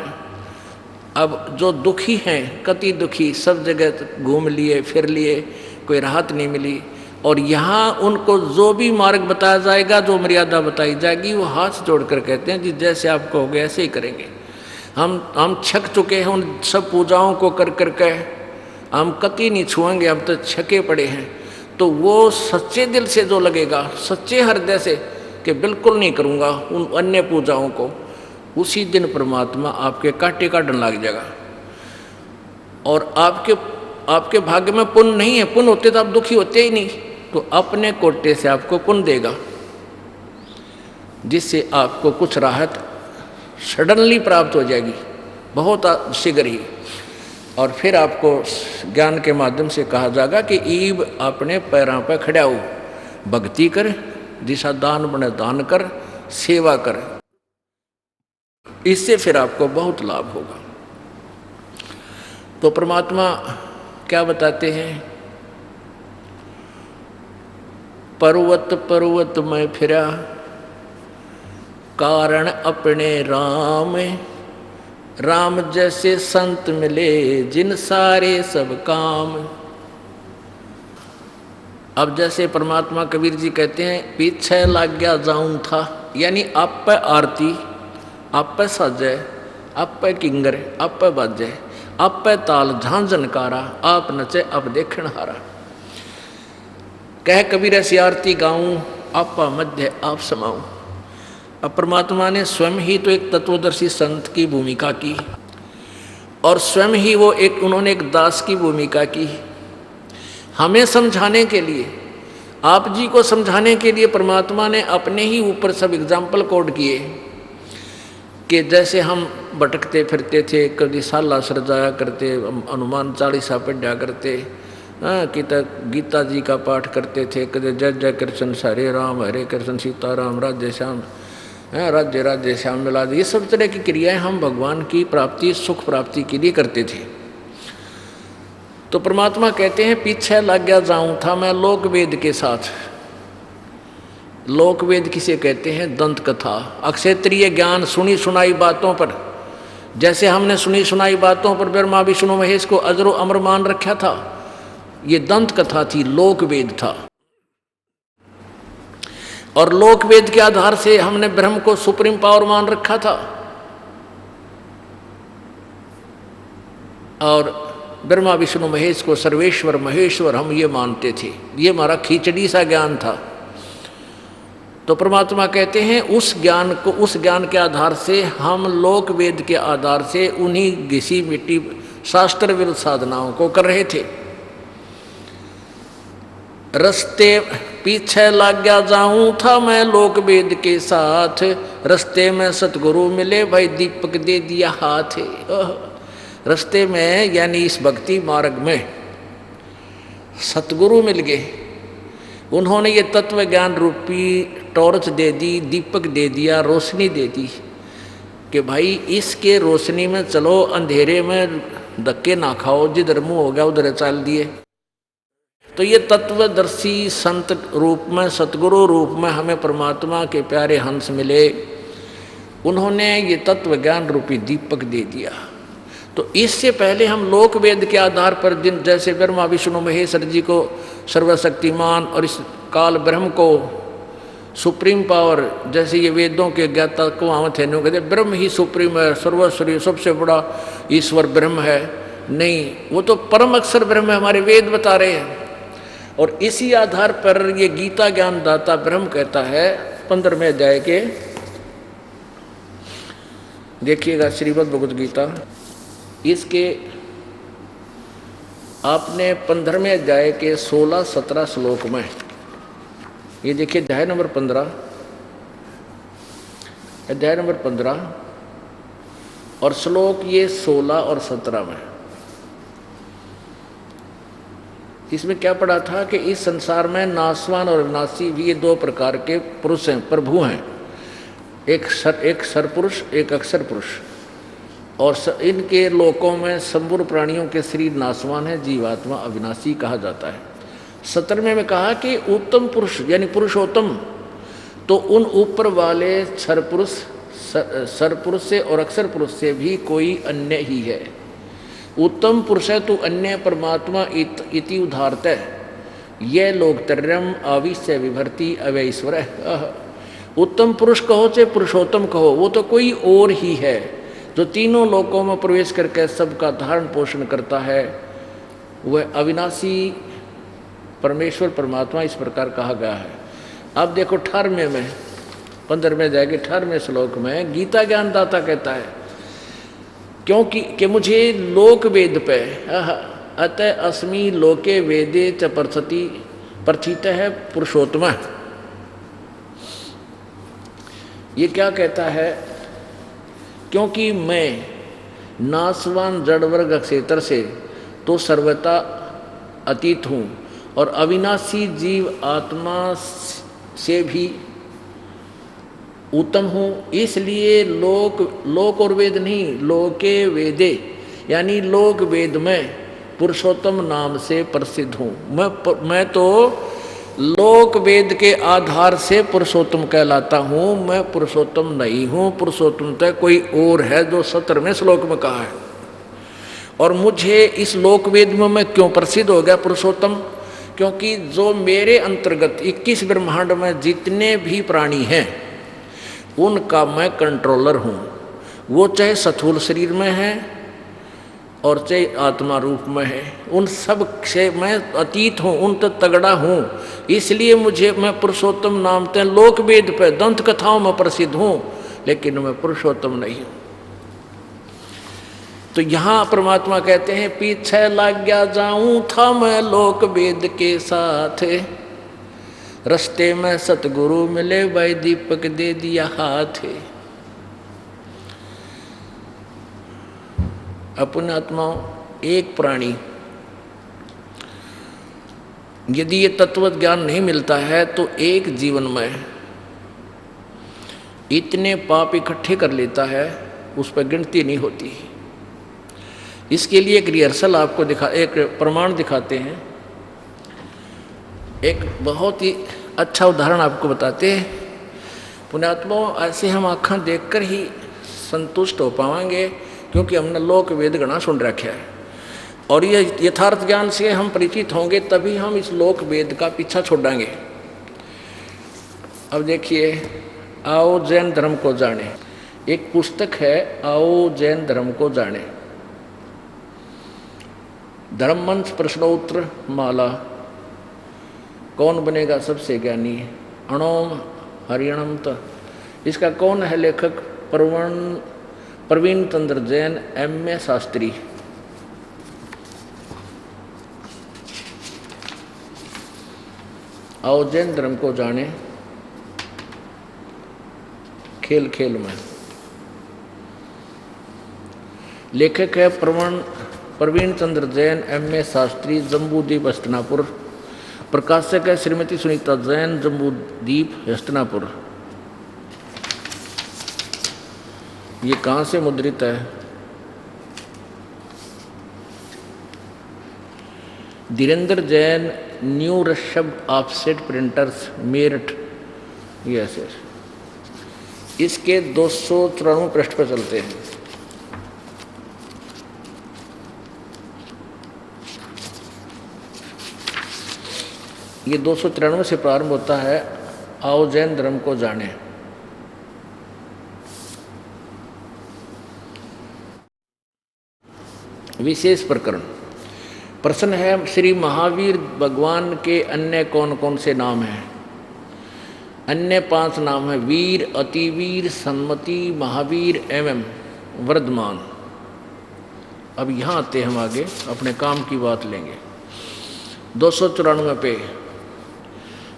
अब जो दुखी हैं, कति दुखी, सब जगह घूम लिए फिर लिए, कोई राहत नहीं मिली, और यहाँ उनको जो भी मार्ग बताया जाएगा, जो मर्यादा बताई जाएगी, वो हाथ जोड़कर कहते हैं जी जैसे आप कहोगे ऐसे ही करेंगे। हम छक चुके हैं उन सब पूजाओं को कर करके, हम कति नहीं छुएंगे, हम तो छके पड़े हैं। तो वो सच्चे दिल से जो लगेगा, सच्चे हृदय से कि बिल्कुल नहीं करूँगा उन अन्य पूजाओं को, उसी दिन परमात्मा आपके कांटे काटने लग जाएगा। और आपके भाग्य में पुण्य नहीं है, पुण्य होते तो आप दुखी होते ही नहीं, तो अपने कोटे से आपको पुण्य देगा, जिससे आपको कुछ राहत सडनली प्राप्त हो जाएगी, बहुत शीघ्र ही। और फिर आपको ज्ञान के माध्यम से कहा जाएगा कि ईब अपने पैरों पर खड़ा हो, भक्ति कर, जिसा दान बने दान कर, सेवा कर, इससे फिर आपको बहुत लाभ होगा। तो परमात्मा क्या बताते हैं, पर्वत पर्वत में फिरा, कारण अपने राम, राम जैसे संत मिले, जिन सारे सब काम। अब जैसे परमात्मा कबीर जी कहते हैं, पीछे लाग गया जाऊं था, यानी आप पे आरती, आप पे साजे, आप पे किंगर, आप पे बाजे, आप पे ताल झांझनकारा, आप नचे अब देखण हारा। कह कबीर ऐसी आरती गाऊं, आपा मध्य आप समाऊं। अब परमात्मा ने स्वयं ही तो एक तत्वदर्शी संत की भूमिका की, और स्वयं ही वो उन्होंने एक दास की भूमिका की। हमें समझाने के लिए, आप जी को समझाने के लिए परमात्मा ने अपने ही ऊपर सब एग्जाम्पल कोड किए कि जैसे हम भटकते फिरते थे, कभी साला सरजाया करते, हनुमान चालीसा पढ़ा करते, कि तक गीता जी का पाठ करते थे, कभी जय जय कृष्ण हरे राम हरे कृष्ण सीताराम राधे श्याम, राज्य राज्य श्याम मिला, ये सब तरह की क्रियाएं हम भगवान की प्राप्ति, सुख प्राप्ति के लिए करते थे। तो परमात्मा कहते हैं, पीछे लग गया जाऊं था मैं लोक वेद के साथ। लोक वेद किसे कहते हैं? दंत कथा, अक्षेत्रीय ज्ञान, सुनी सुनाई बातों पर। जैसे हमने सुनी सुनाई बातों पर ब्रह्मा विष्णु महेश को अजरो अमर मान रखा था, ये दंत कथा थी, लोक वेद था। और लोक वेद के आधार से हमने ब्रह्म को सुप्रीम पावर मान रखा था, और ब्रह्मा विष्णु महेश को सर्वेश्वर महेश्वर हम ये मानते थे। ये हमारा खिचड़ी सा ज्ञान था। तो परमात्मा कहते हैं उस ज्ञान के आधार से हम लोक वेद के आधार से उन्हीं घिसी मिट्टी शास्त्र विरुद्ध साधनाओं को कर रहे थे। रस्ते पीछे लग गया जाऊं था मैं लोक वेद के साथ, रस्ते में सतगुरु मिले भाई दीपक दे दिया हाथ। रस्ते में यानी इस भक्ति मार्ग में सतगुरु मिल गए, उन्होंने ये तत्व ज्ञान रूपी टॉर्च दे दी, दीपक दे दिया, रोशनी दे दी कि भाई इसके रोशनी में चलो, अंधेरे में धक्के ना खाओ, जिधर मुंह हो गया उधर चल दिए। तो ये तत्वदर्शी संत रूप में, सतगुरु रूप में हमें परमात्मा के प्यारे हंस मिले, उन्होंने ये तत्व ज्ञान रूपी दीपक दे दिया। तो इससे पहले हम लोक वेद के आधार पर जिन जैसे ब्रह्मा विष्णु महेश्वर जी को सर्वशक्तिमान और इस काल ब्रह्म को सुप्रीम पावर, जैसे ये वेदों के ज्ञाता को हम थे कहते ब्रह्म ही सुप्रीम है, सर्वस्वी सबसे बड़ा ईश्वर ब्रह्म है। नहीं, वो तो परम अक्षर ब्रह्म है, हमारे वेद बता रहे हैं। और इसी आधार पर ये गीता ज्ञान दाता ब्रह्म कहता है 15वें अध्याय के, देखिएगा श्रीमद् भगवद गीता, इसके आपने 15वें अध्याय के 16-17 श्लोक में, ये देखिए अध्याय नंबर 15, अध्याय नंबर 15 और श्लोक ये 16 और 17 में। इसमें क्या पढ़ा था कि इस संसार में नासवान और अविनाशी भी ये दो प्रकार के पुरुष हैं, प्रभु हैं, एक सरपुरुष एक अक्षर पुरुष। और इनके लोकों में संपूर्ण प्राणियों के शरीर नासवान है, जीवात्मा अविनाशी कहा जाता है। 17वें में कहा कि उत्तम पुरुष यानी पुरुषोत्तम तो उन ऊपर वाले सरपुरुष से और अक्षर पुरुष से भी कोई अन्य ही है। उत्तम पुरुष है तो अन्य परमात्मा इति उदाहरत, यह लोकतर्यम आविश्य विभर्ति अवैश्वर। उत्तम पुरुष कहो चाहे पुरुषोत्तम कहो, वो तो कोई और ही है जो तीनों लोकों में प्रवेश करके सबका धारण पोषण करता है। वह अविनाशी परमेश्वर परमात्मा इस प्रकार कहा गया है। अब देखो 18वें में 15वें जाएंगे 18वें श्लोक में गीता ज्ञान दाता कहता है क्योंकि कि मुझे लोक वेद पे अतः अस्मि लोके वेदे च प्रथित है पुरुषोत्तम। ये क्या कहता है? क्योंकि मैं नासवान जड़ वर्ग क्षेत्र से तो सर्वथा अतीत हूँ और अविनाशी जीव आत्मा से भी उत्तम हूँ, इसलिए लोक और वेद नहीं, लोके वेदे यानी लोक वेद में पुरुषोत्तम नाम से प्रसिद्ध हूँ। मैं तो लोक वेद के आधार से पुरुषोत्तम कहलाता हूँ, मैं पुरुषोत्तम नहीं हूँ। पुरुषोत्तम तो कोई और है जो 17वें श्लोक में कहा है। और मुझे इस लोक वेद में मैं क्यों प्रसिद्ध हो गया पुरुषोत्तम? क्योंकि जो मेरे अंतर्गत 21 ब्रह्मांड में जितने भी प्राणी हैं उनका मैं कंट्रोलर हूँ। वो चाहे स्थूल शरीर में है और चाहे आत्मा रूप में है, उन सब से मैं अतीत हूँ, उन तक तगड़ा हूँ। इसलिए मैं पुरुषोत्तम नाम ते लोक वेद पे दंत कथाओं में प्रसिद्ध हूँ, लेकिन मैं पुरुषोत्तम नहीं हूँ। तो यहाँ परमात्मा कहते हैं पीछे लग गया जाऊं था मैं लोक वेद के साथ, रस्ते में सतगुरु मिले भाई दीपक दे दिया हाथ। अपने आत्माओं एक प्राणी यदि ये तत्व ज्ञान नहीं मिलता है तो एक जीवन में इतने पाप इकट्ठे कर लेता है उस पर गिनती नहीं होती। इसके लिए एक रिहर्सल आपको एक प्रमाण दिखाते हैं। एक बहुत ही अच्छा उदाहरण आपको बताते हैं। पुण्यात्माओं ऐसे हम आँखें देखकर ही संतुष्ट हो पाएंगे क्योंकि हमने लोक वेद गणा सुन रखा है और ये यथार्थ ज्ञान से हम परिचित होंगे तभी हम इस लोक वेद का पीछा छोड़ेंगे। अब देखिए आओ जैन धर्म को जाने, एक पुस्तक है आओ जैन धर्म को जाने, धर्म मंच प्रश्नोत्तर माला, कौन बनेगा सबसे ज्ञानी, अणोम हरियणम। इसका कौन है लेखक? प्रवीण चंद्र जैन MA शास्त्री। आओ जैन धर्म को जाने, खेल खेल में। लेखक है प्रवीण चंद्र जैन MA शास्त्री, जम्बूद्वीप हस्तिनापुर। प्रकाशक है श्रीमती सुनीता जैन, जम्बूद्वीप हस्तिनापुर। ये कहाँ से मुद्रित है? Dhirendra Jain, new Rishabh offset printers, Meerut. Yes. इसके 293 पृष्ठ पर चलते हैं। ये 293 से प्रारंभ होता है, आओ जैन धर्म को जाने। विशेष प्रकरण प्रश्न है श्री महावीर भगवान के अन्य कौन कौन से नाम हैं? अन्य 5 नाम हैं, वीर, अतिवीर, सन्मति, महावीर एवं वर्धमान। अब यहाँ आते हम आगे अपने काम की बात लेंगे। 294 पे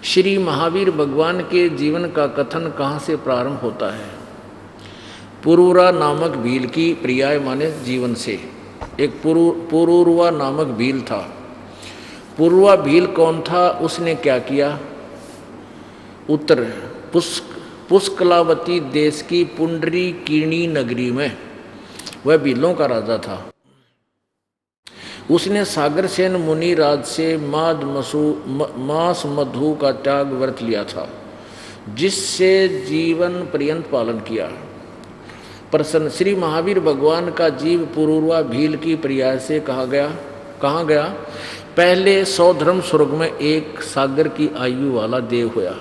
श्री महावीर भगवान के जीवन का कथन कहाँ से प्रारंभ होता है? पुरूरा नामक भील की पर्याय माने जीवन से। एक पुरूरवा नामक भील था। पुरूरवा भील कौन था? उसने क्या किया? उत्तर, पुष्कलावती देश की पुंडरी कीर्णी नगरी में वह भीलों का राजा था। उसने सागरसेन मुनि राज से मांस मधु का त्याग व्रत लिया था, जिससे जीवन पर्यंत पालन किया। प्रसन्न श्री महावीर भगवान का जीव पुरूरवा भील की पर्याय से कहा गया पहले 100 धर्म स्वर्ग में एक सागर की आयु वाला देव हुआ।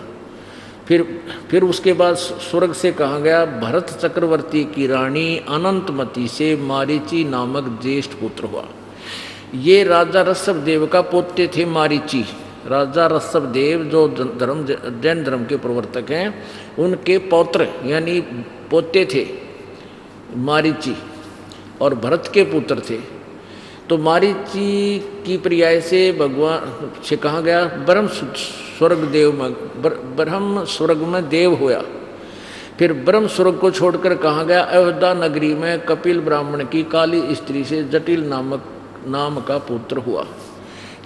फिर उसके बाद स्वर्ग से कहा गया भरत चक्रवर्ती की रानी अनंतमती से मारीची नामक ज्येष्ठ पुत्र हुआ। ये राजा ऋषभदेव का पोते थे मारीची। राजा ऋषभदेव जो जैन धर्म के प्रवर्तक हैं, उनके पौत्र यानी पोते थे मारीची और भरत के पुत्र थे। तो मारीची की पर्याय से भगवान से कहा गया ब्रह्म स्वर्ग में देव हुआ। फिर ब्रह्म स्वर्ग को छोड़कर कहा गया अयोध्या नगरी में कपिल ब्राह्मण की काली स्त्री से जटिल नाम का पुत्र हुआ।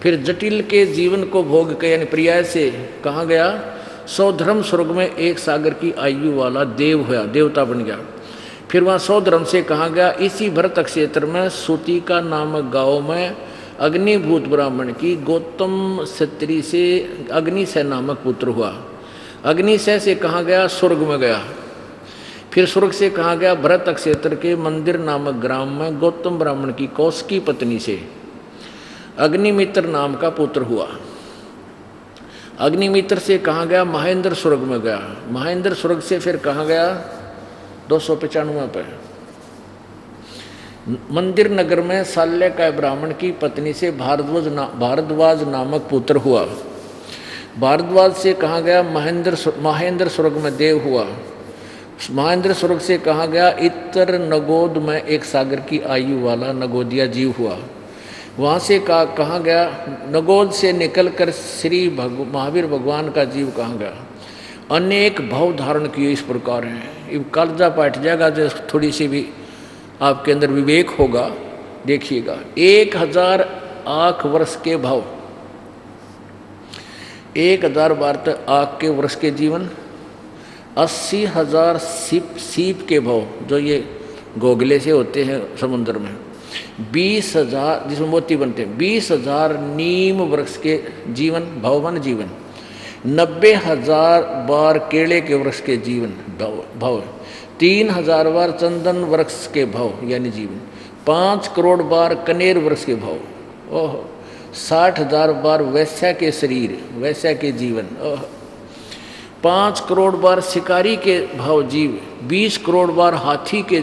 फिर जटिल के जीवन को भोग के यानी पर्याय से कहा गया 100 धर्म स्वर्ग में एक सागर की आयु वाला देव हुआ, देवता बन गया। फिर वहाँ 100 धर्म से कहा गया इसी भरत क्षेत्र में सूतिका नामक गांव में अग्निभूत ब्राह्मण की गौतम क्षत्रिय से अग्निशय नामक पुत्र हुआ। अग्निशय से कहा गया स्वर्ग में गया। फिर स्वर्ग से कहा गया भरत क्षेत्र के मंदिर नामक ग्राम में गौतम ब्राह्मण की कौशिकी पत्नी से अग्निमित्र नाम का पुत्र हुआ। अग्निमित्र से कहा गया महेंद्र स्वर्ग में गया। महेंद्र स्वर्ग से फिर कहा गया 295 पर मंदिर नगर में शाल्यकाय ब्राह्मण की पत्नी से भारद्वाज नामक पुत्र हुआ। भारद्वाज से कहा गया महेंद्र स्वर्ग में देव हुआ। महेंद्र स्वर्ग से कहा गया इतर नगोद में एक सागर की आयु वाला नगोदिया जीव हुआ। वहाँ से कहा गया नगोद से निकलकर श्री महावीर भगवान का जीव कहा गया। अनेक भाव धारण किए इस प्रकार हैं। अब कालजा पाठ जाएगा जो थोड़ी सी भी आपके अंदर विवेक होगा, देखिएगा। 1000 वर्ष के भाव, 1000 बार तक आग के वर्ष के जीवन, 80,000 सीप के भाव जो ये गोगले से होते हैं समुद्र में, 20,000 जिसमें मोती बनते हैं, 20,000 नीम वृक्ष के जीवन भवन जीवन, 90,000 बार केले के वृक्ष के जीवन भाव, 3,000 बार चंदन वृक्ष के भाव यानी जीवन, 5 करोड़ बार कनेर वृक्ष के भाव, ओह 60,000 बार वैश्या के शरीर वैश्या के जीवन, ओह 5 करोड़ बार शिकारी के भाव जीव, 20 करोड़ बार हाथी के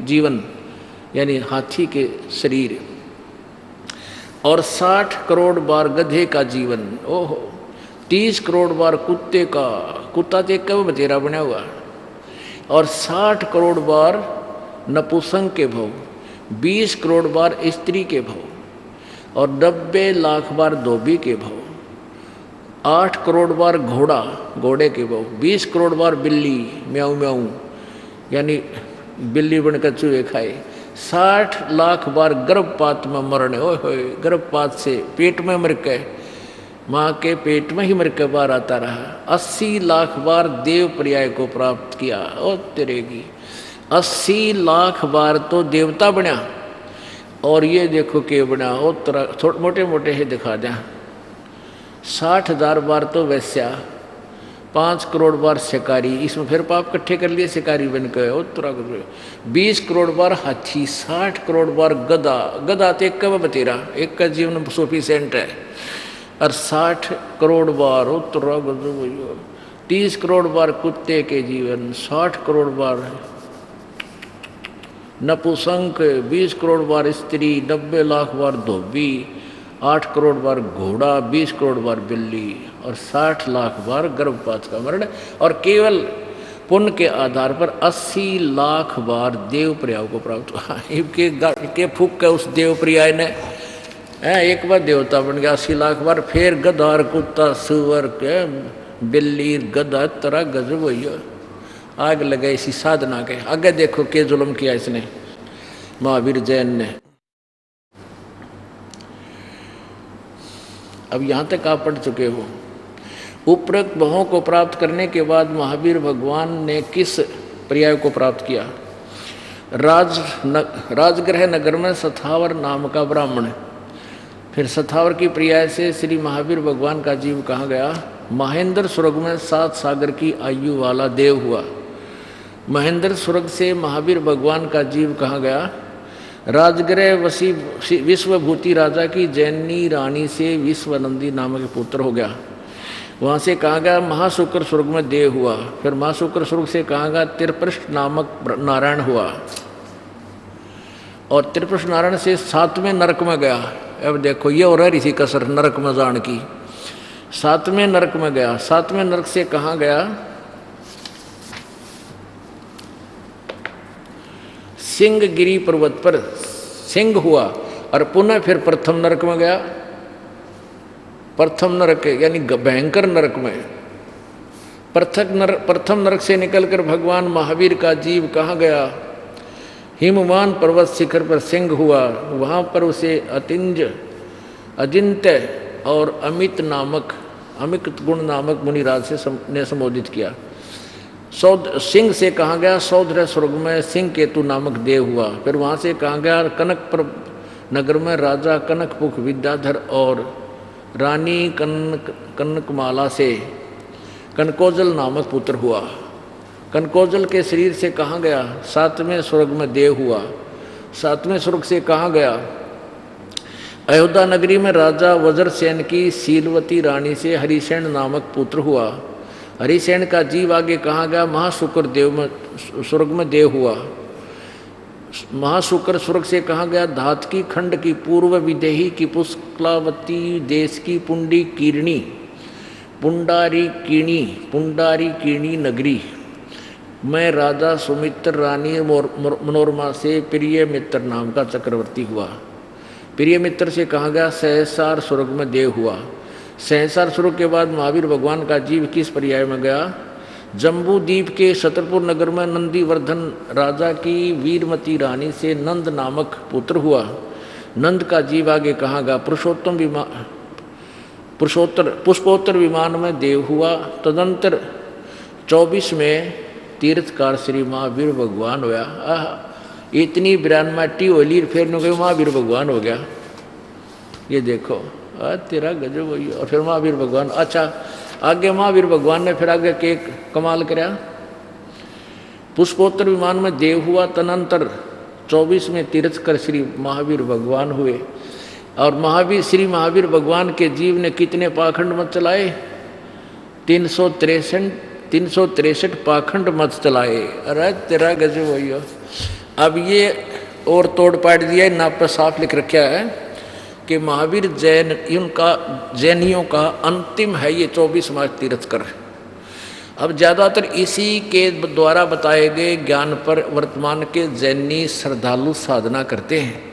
जीवन यानी हाथी के शरीर, और 60 करोड़ बार गधे का जीवन, ओहो 30 करोड़ बार कुत्ते का, कुत्ता तो एक बतेरा बना हुआ, और 60 करोड़ बार नपुंसक के भाव, 20 करोड़ बार स्त्री के भाव, और 90 लाख बार धोबी के भाव, 8 करोड़ बार घोड़े के भाव, 20 करोड़ बार बिल्ली म्याऊ म्याऊ यानी बिल्ली बनकर चूहे खाए, 60 लाख बार गर्भपात में मरने, ओए होए गर्भपात से पेट में मर के माँ के पेट में ही मर के बाहर आता रहा, 80 लाख बार देव पर्याय को प्राप्त किया, ओ तेरेगी 80 लाख बार तो देवता बना, और ये देखो के बना ओ थोड़े मोटे मोटे ही दिखा दें, 60,000 बार तो वैश्या, 5 करोड़ बार शिकारी, इसमें फिर पाप इकट्ठे कर लिए शिकारी बन गए, ओ 20 करोड़ बार हाथी, 60 करोड़ बार गधा तो एक का बतेरा एक का जीवन सफिशिएंट है, और 60 करोड़ बार 30 करोड़ बार कुत्ते के जीवन, 60 करोड़ बार नपुंसक, 20 करोड़ बार स्त्री, 90 लाख बार धोबी, 8 करोड़ बार घोड़ा, 20 करोड़ बार बिल्ली और 60 लाख बार गर्भपात का मरण, और केवल पुण्य के आधार पर 80 लाख बार देव पर्याय को प्राप्त हुआ। के फूक के उस देव पर्याय ने एक बार देवता बन गया 80 लाख बार, फिर गधार, कुत्ता, सुअर के, बिल्ली, गधा, तरह गजब हुई, आग लगे इसी साधना के। आगे देखो के जुल्म किया इसने, महावीर जैन ने। अब यहाँ तक आप पढ़ चुके हो। उपरोक्त भावों को प्राप्त करने के बाद महावीर भगवान ने किस पर्याय को प्राप्त किया? राजगृह नगर में सथावर नाम का ब्राह्मण। फिर सथावर की पर्याय से श्री महावीर भगवान का जीव कहाँ गया? महेंद्र स्वर्ग में 7 सागर की आयु वाला देव हुआ। महेंद्र स्वर्ग से महावीर भगवान का जीव कहाँ गया? राजगृह वसी विश्वभूति राजा की जैनी रानी से विश्वनंदी नामक पुत्र हो गया। वहाँ से कहाँ गया? महाशुक्र स्वर्ग में देव हुआ। फिर महाशुक्र स्वर्ग से कहाँ गया? त्रिपृष्ठ नामक नारायण हुआ, और त्रिपृष्ठ नारायण से 7वें नरक में गया। अब देखो ये हो रही थी कसर नरक में जान की। 7वें नरक में गया। 7वें नरक से कहाँ गया? सिंहगिरी पर्वत पर सिंह हुआ, और पुनः फिर प्रथम नरक में गया। प्रथम नरक यानी भयंकर नरक में। प्रथम नरक से निकलकर भगवान महावीर का जीव कहाँ गया? हिमवान पर्वत शिखर पर सिंह हुआ। वहाँ पर उसे अजिंत्य और अमित गुण नामक मुनिराज ने संबोधित किया। सिंह से कहाँ गया? सौधर स्वर्ग में सिंह केतु नामक देव हुआ। फिर वहाँ से कहाँ गया? कनकपुर नगर में राजा कनकपुख विद्याधर और रानी कनकमाला से कनकोजल नामक पुत्र हुआ। कनकोजल के शरीर से कहाँ गया? 7वें स्वर्ग में देव हुआ। 7वें स्वर्ग से कहाँ गया? अयोध्या नगरी में राजा वज्रसेन की शीलवती रानी से हरिसेन नामक पुत्र हुआ। हरिसेन का जीव आगे कहाँ गया? महाशुक्र स्वर्ग में देव हुआ। महाशुक्र स्वर्ग से कहाँ गया? धातकी खंड की पूर्व विदेही की पुष्कलावती देश की पुंडारी कीणी नगरी में राजा सुमित्र रानी मनोरमा से प्रिय मित्र नाम का चक्रवर्ती हुआ। प्रिय मित्र से कहाँ गया? सहसार स्वर्ग में देव हुआ। सहसार स्वर्ग के बाद महावीर भगवान का जीव किस पर्याय में गया? जम्बू द्वीप के छतरपुर नगर में नंदीवर्धन राजा की वीरमती रानी से नंद नामक पुत्र हुआ। नंद का जीव आगे कहाँ गया? पुष्पोत्तर विमान में देव हुआ। तदंतर 24 में तीर्थकार श्री महावीर भगवान हुआ। इतनी बिरानमाटी होली फिर न गई महावीर भगवान हो गया। ये देखो तेरा गजब हुई। और फिर महावीर भगवान, अच्छा आगे महावीर भगवान ने फिर आगे के कमाल कराया। पुष्पोत्तर विमान में देव हुआ। तदनंतर 24 में तीर्थकर श्री महावीर भगवान हुए। और श्री महावीर भगवान के जीव ने कितने पाखंड मत चलाए? 363 पाखंड मत चलाए। अरे तेरा गजब हुई। अब ये और तोड़ पाट दिया, नाप पर साफ लिख रखा है कि महावीर जैनियों का अंतिम है ये 24 मार्च तीर्थकर। अब ज़्यादातर इसी के द्वारा बताए गए ज्ञान पर वर्तमान के जैनी श्रद्धालु साधना करते हैं,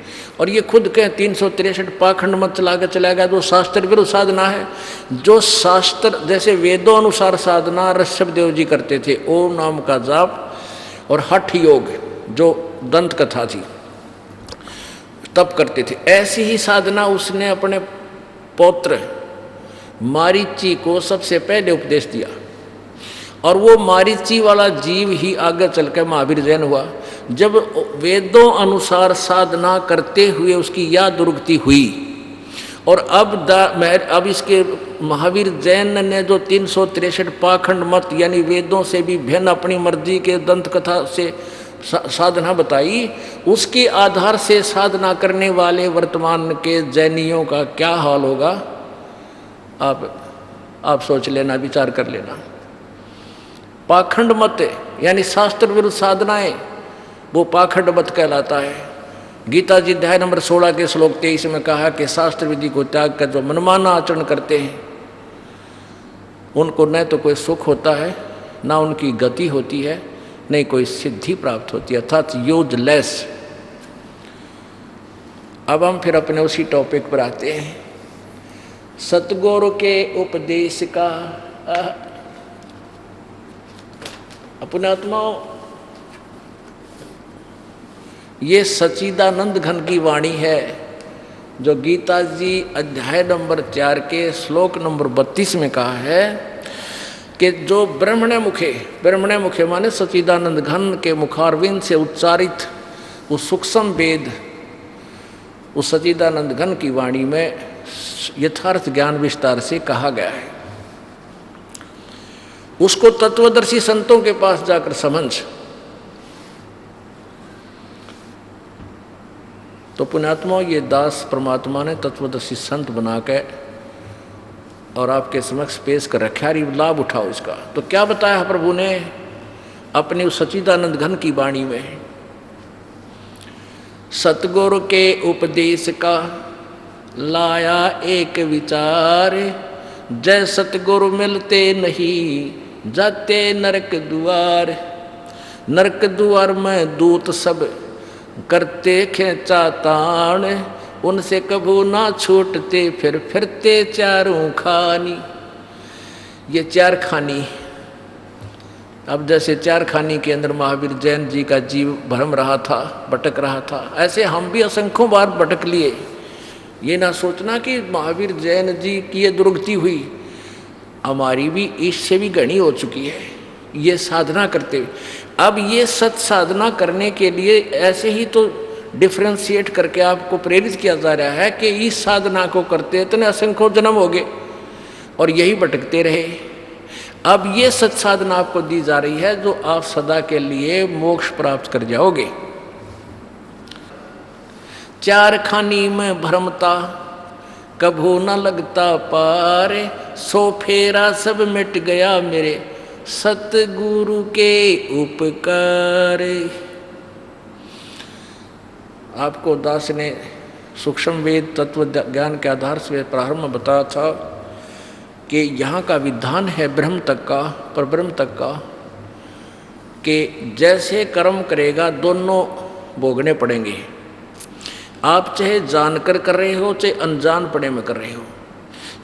और ये खुद के 363 पाखंड मत चला के चला गया। जो शास्त्र विरुद्ध साधना है, जो शास्त्र जैसे वेदों अनुसार साधना ऋषभदेव जी करते थे, ओम नाम का जाप और हठ योग जो दंत कथा थी तब करते थे, ऐसी ही साधना उसने अपने पौत्र मारीची को सबसे पहले उपदेश दिया। और वो मारीची वाला जीव ही आगे चल कर महावीर जैन हुआ। जब वेदों अनुसार साधना करते हुए उसकी यह दुर्गति हुई, और अब इसके महावीर जैन ने जो 363 पाखंड मत यानी वेदों से भी भिन्न अपनी मर्जी के दंत कथा से साधना बताई, उसके आधार से साधना करने वाले वर्तमान के जैनियों का क्या हाल होगा? आप सोच लेना, विचार कर लेना। पाखंड मत यानी शास्त्र विरुद्ध साधनाएं, वो पाखंड मत कहलाता है। गीता जी अध्याय नंबर 16 के श्लोक 23 में कहा कि शास्त्र विधि को त्याग कर जो मनमाना आचरण करते हैं उनको न तो कोई सुख होता है, ना उनकी गति होती है, नहीं कोई सिद्धि प्राप्त होती है, अर्थात यूजलेस। अब हम फिर अपने उसी टॉपिक पर आते हैं। सतगुरु के उपदेश का अपने आत्माओं, ये सच्चिदानंद घन की वाणी है जो गीता जी अध्याय नंबर 4 के श्लोक नंबर 32 में कहा है कि जो ब्रह्मणे मुखे माने सच्चिदानंद घन के मुखारविंद से उच्चारित उस सूक्ष्म वेद, उस सच्चिदानंद घन की वाणी में यथार्थ ज्ञान विस्तार से कहा गया है। उसको तत्वदर्शी संतों के पास जाकर समझ। तो पुण्यात्मा, ये दास परमात्मा ने तत्वदर्शी संत बना के और आपके समक्ष पेश कर रखा है, लाभ उठाओ इसका। तो क्या बताया प्रभु ने अपने उस सच्चिदानंद घन की वाणी में? सतगुरु के उपदेश का लाया एक विचार, जय सतगुरु मिलते नहीं जाते नरक द्वार। नरक द्वार में दूत सब करते खेचा ताण, उनसे कभू ना छूटते फिर फिरते चारों खानी। ये चार खानी, अब जैसे चार खानी के अंदर महावीर जैन जी का जीव भ्रम रहा था, भटक रहा था, ऐसे हम भी असंख्यों बार भटक लिए। ये ना सोचना कि महावीर जैन जी की ये दुर्गति हुई, हमारी भी इससे भी घनी हो चुकी है ये साधना करते हुए। अब ये सत साधना करने के लिए ऐसे ही तो डिफ्रेंशिएट करके आपको प्रेरित किया जा रहा है कि इस साधना को करते इतने असंख्यों जन्म हो गए और यही भटकते रहे। अब ये सत साधना आपको दी जा रही है जो आप सदा के लिए मोक्ष प्राप्त कर जाओगे। चार खानी में भ्रमता कभू न लगता पार, सो फेरा सब मिट गया मेरे सतगुरु के उपकार। आपको दास ने सूक्ष्म वेद तत्व ज्ञान के आधार से प्रारंभ में बताया था कि यहाँ का विधान है ब्रह्म तक का, पर ब्रह्म तक का, कि जैसे कर्म करेगा दोनों भोगने पड़ेंगे। आप चाहे जानकर कर रहे हो चाहे अनजानपणे में कर रहे हो,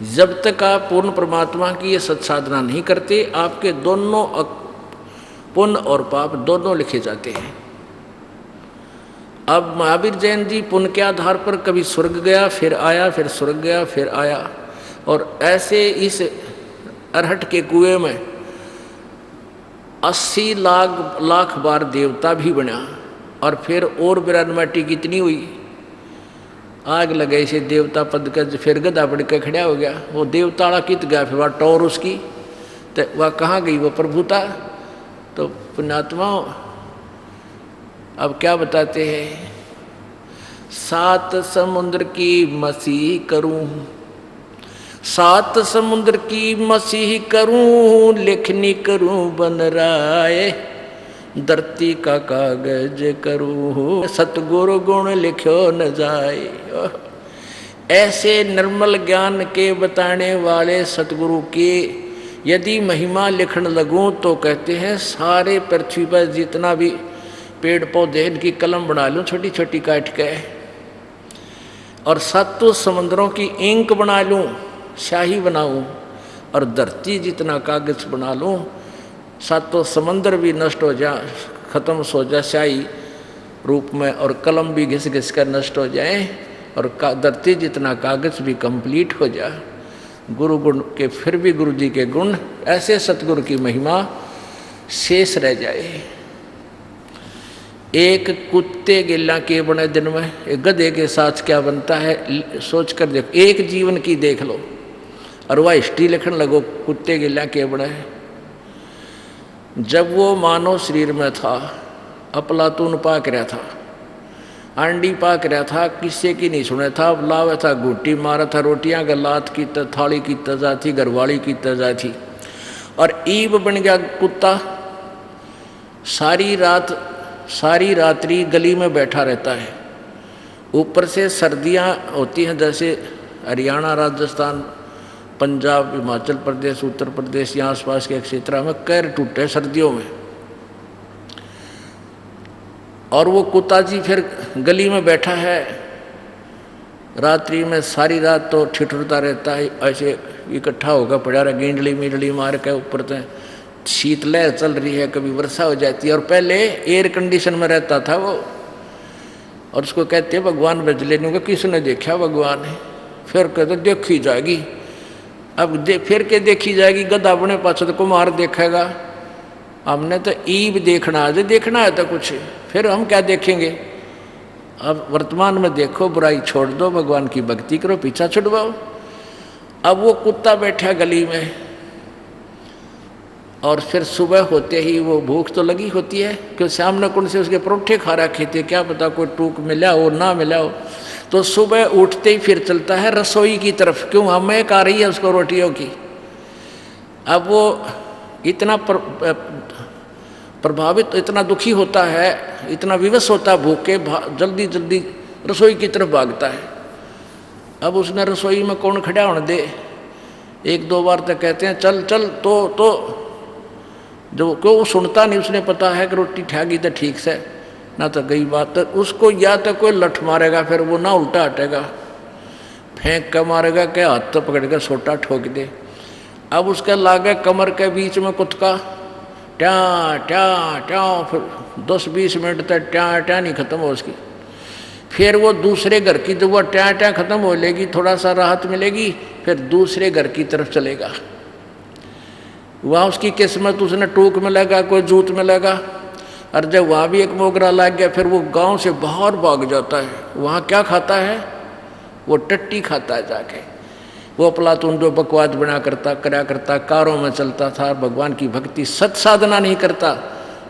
जब तक आप पूर्ण परमात्मा की ये सत्साधना नहीं करते आपके दोनों पुण्य और पाप दोनों लिखे जाते हैं। अब महावीर जैन जी पुण्य के आधार पर कभी स्वर्ग गया फिर आया, फिर स्वर्ग गया फिर आया, और ऐसे इस अरहट के कुएं में 80 लाख बार देवता भी बना, और फिर और 92 कितनी हुई, आग लगे से देवता पद का फिर गधा बढ़ के खड़ा हो गया। वो देवताड़ा कित गया, फिर वह टौर उसकी, तो वह कहाँ गई वो प्रभुता। तो पुण्यात्मा अब क्या बताते हैं, 7 समुद्र की मसीह करूं, 7 समुद्र की मसीह करूं, लेखनी करूं बन राय, धरती का कागज करूं, सतगुरु गुण लिखो न जाए। ऐसे निर्मल ज्ञान के बताने वाले सतगुरु की यदि महिमा लिखण लगूं तो कहते हैं सारे पृथ्वी पर जितना भी पेड़ पौधे इनकी कलम बना लूं छोटी छोटी काट के, और 7 समुद्रों की इंक बना लूं, स्याही बनाऊं, और धरती जितना कागज बना लूं, 7 समंदर भी नष्ट हो जा, खत्म हो जा स्याही रूप में, और कलम भी घिस घिस कर नष्ट हो जाए, और धरती जितना कागज भी कंप्लीट हो जाए, गुरु गुण के फिर भी गुरु जी के गुण, ऐसे सतगुरु की महिमा शेष रह जाए। एक कुत्ते गिल्ला के बने दिन में एक गधे के साथ क्या बनता है सोच कर देखो, एक जीवन की देख लो, और वह हिस्ट्री लिखने लगो कुत्ते गिल्ला के बने। जब वो मानव शरीर में था, अपलातून पाक रहा था, आंडी पाक रहा था, किसी की नहीं सुना था, लावे था घूटी मारा था, रोटियां गलात की थाली की तजा थी, घरवाली की तजा थी, और ईब बन गया कुत्ता। सारी रात्रि गली में बैठा रहता है, ऊपर से सर्दियाँ होती हैं, जैसे हरियाणा, राजस्थान, पंजाब, हिमाचल प्रदेश, उत्तर प्रदेश, यहाँ आसपास के क्षेत्र में कैर टूटे सर्दियों में। और वो कुत्ता जी फिर गली में बैठा है, रात्रि में सारी रात तो ठिठुरता रहता है, ऐसे इकट्ठा होगा पड़ा रहा, गेंडली मीडली मार के ऊपर से शीत लहर चल रही है, कभी वर्षा हो जाती है। और पहले एयर कंडीशन में रहता था वो, और उसको कहते हैं भगवान बजले ने, किसने देखा भगवान है? फिर कहते देखी जाएगी। अब फिर के देखी जाएगी, गधा अपने पाछद को मार देखेगा। हमने तो ईब देखना है, देखना है तो कुछ, फिर हम क्या देखेंगे? अब वर्तमान में देखो, बुराई छोड़ दो, भगवान की भक्ति करो, पीछा छुड़वाओ। अब वो कुत्ता बैठा गली में, और फिर सुबह होते ही वो भूख तो लगी होती है, क्योंकि सामने कौन से उसके परोठे खा रखे थे, क्या पता कोई टूक मिला हो ना मिला हो। तो सुबह उठते ही फिर चलता है रसोई की तरफ, क्यों हमें आ रही है उसको रोटियों की। अब वो इतना प्रभावित, इतना दुखी होता है, इतना विवश होता है भूख के, जल्दी जल्दी रसोई की तरफ भागता है। अब उसने रसोई में कौन खड़ा होने दे, एक दो बार तक कहते हैं चल चल, तो जो क्यों वो सुनता नहीं, उसने पता है कि रोटी ठहगी तो ठीक से, ना तो गई बात। तो उसको या तो कोई लठ मारेगा, फिर वो ना उल्टा हटेगा, फेंक कर मारेगा, क्या हाथ तो पकड़ कर सोटा ठोक दे। अब उसके लागे कमर के बीच में कुत्का, ट्या ट्या ट्या, फिर 10-20 मिनट तक ट्या ट्या नहीं खत्म हो उसकी। फिर वो दूसरे घर की, जब वो ट्या ट्या खत्म हो लेगी, थोड़ा सा राहत मिलेगी, फिर दूसरे घर की तरफ चलेगा। वहाँ उसकी किस्मत, उसने टूक मिलेगा, कोई जूत मिलेगा। और जब वहाँ भी एक मोगरा लग गया, फिर वो गांव से बाहर भाग जाता है। वहाँ क्या खाता है? वो टट्टी खाता है जाके। वो प्लातून जो बकवाद बना करता करा करता, कारों में चलता था, भगवान की भक्ति सत साधना नहीं करता।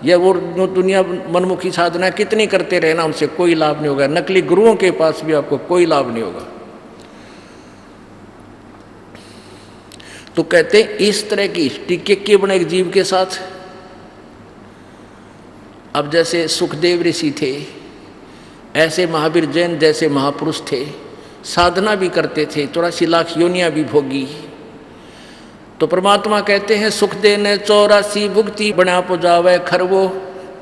यह वो दुनिया मनमुखी साधना कितनी करते रहना, उनसे कोई लाभ नहीं होगा। नकली गुरुओं के पास भी आपको कोई लाभ नहीं होगा। तो कहते हैं इस तरह की टिके के बने एक जीव के साथ। अब जैसे सुखदेव ऋषि थे, ऐसे महावीर जैन जैसे महापुरुष थे, साधना भी करते थे, 84 लाख योनियां भी भोगी। तो परमात्मा कहते हैं सुखदेव ने 84 भुक्ति बना पुजावे खरवो,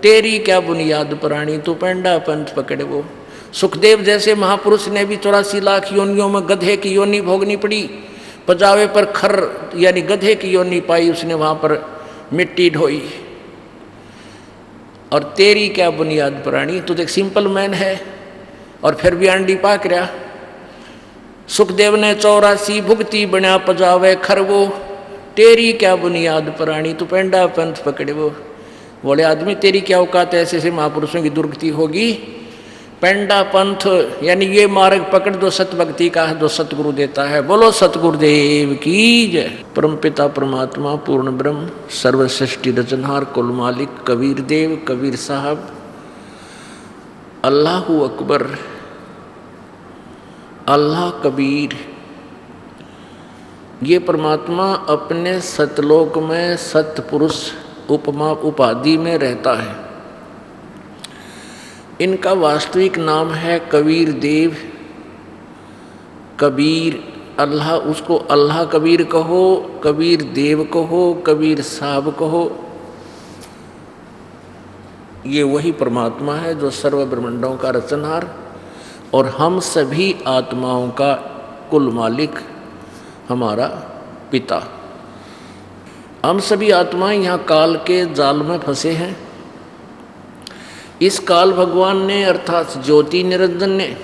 तेरी क्या बुनियाद प्राणी तू पेंडा पंथ पकड़े वो। सुखदेव जैसे महापुरुष ने भी 84 लाख योनियों में गधे की योनि भोगनी पड़ी, पजावे पर खर यानी गधे की योनि पाई उसने, वहां पर मिट्टी ढोई। और तेरी क्या बुनियाद प्राणी, तू एक सिंपल मैन है और फिर भी अंडी पाक रहा। सुखदेव ने 84 भुक्ति बना पजावे खरवो, तेरी क्या बुनियाद प्राणी तू पेंडा पंथ पकड़े वो। बोले आदमी तेरी क्या औकात है, ऐसे महापुरुषों की दुर्गति होगी। पेंडा पंथ यानी ये मार्ग पकड़ दो सतभक्ति का, जो सतगुरु देता है। बोलो सतगुरुदेव की जय। परमपिता परमात्मा पूर्ण ब्रह्म सर्व सृष्टि रचनहार कुल मालिक कबीर देव कबीर साहब, अल्लाहू अकबर, अल्लाह कबीर, ये परमात्मा अपने सतलोक में सतपुरुष उपमा उपाधि में रहता है। इनका वास्तविक नाम है कबीर देव। कबीर अल्लाह, उसको अल्लाह कबीर कहो, कबीर देव कहो, कबीर साहब कहो, ये वही परमात्मा है जो सर्व ब्रह्मांडों का रचनहार और हम सभी आत्माओं का कुल मालिक, हमारा पिता। हम सभी आत्माएं यहाँ काल के जाल में फंसे हैं। इस काल भगवान ने अर्थात ज्योति निरंजन ने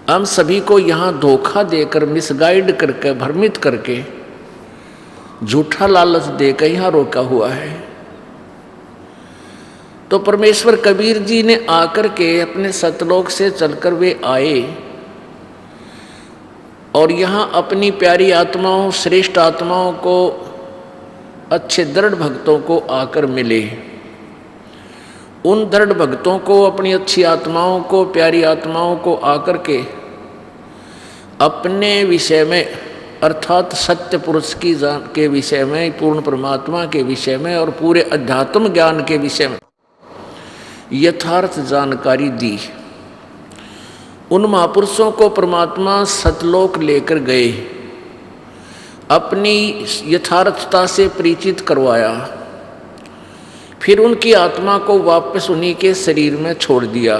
हम सभी को यहाँ धोखा देकर, मिसगाइड करके, भ्रमित करके, झूठा लालच देकर यहाँ रोका हुआ है। तो परमेश्वर कबीर जी ने आकर के अपने सतलोक से चलकर वे आए और यहाँ अपनी प्यारी आत्माओं, श्रेष्ठ आत्माओं को, अच्छे दृढ़ भक्तों को आकर मिले। उन दृढ़ भक्तों को, अपनी अच्छी आत्माओं को, प्यारी आत्माओं को आकर के अपने विषय में अर्थात सत्य पुरुष की के विषय में, पूर्ण परमात्मा के विषय में और पूरे अध्यात्म ज्ञान के विषय में यथार्थ जानकारी दी। उन महापुरुषों को परमात्मा सतलोक लेकर गए, अपनी यथार्थता से परिचित करवाया, फिर उनकी आत्मा को वापस उन्हीं के शरीर में छोड़ दिया।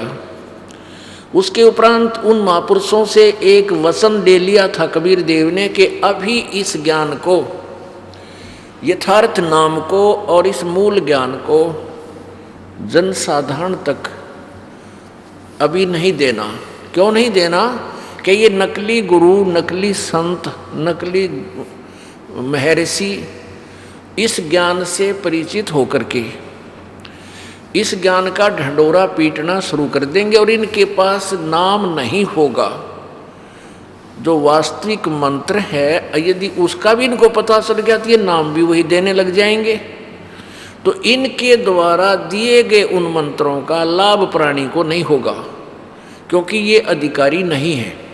उसके उपरांत उन महापुरुषों से एक वचन ले लिया था कबीर देव ने कि अभी इस ज्ञान को, यथार्थ नाम को और इस मूल ज्ञान को जनसाधारण तक अभी नहीं देना। क्यों नहीं देना? कि ये नकली गुरु, नकली संत, नकली महर्षि इस ज्ञान से परिचित होकर के इस ज्ञान का ढंढोरा पीटना शुरू कर देंगे और इनके पास नाम नहीं होगा। जो वास्तविक मंत्र है, यदि उसका भी इनको पता चल गया तो ये नाम भी वही देने लग जाएंगे। तो इनके द्वारा दिए गए उन मंत्रों का लाभ प्राणी को नहीं होगा, क्योंकि ये अधिकारी नहीं है।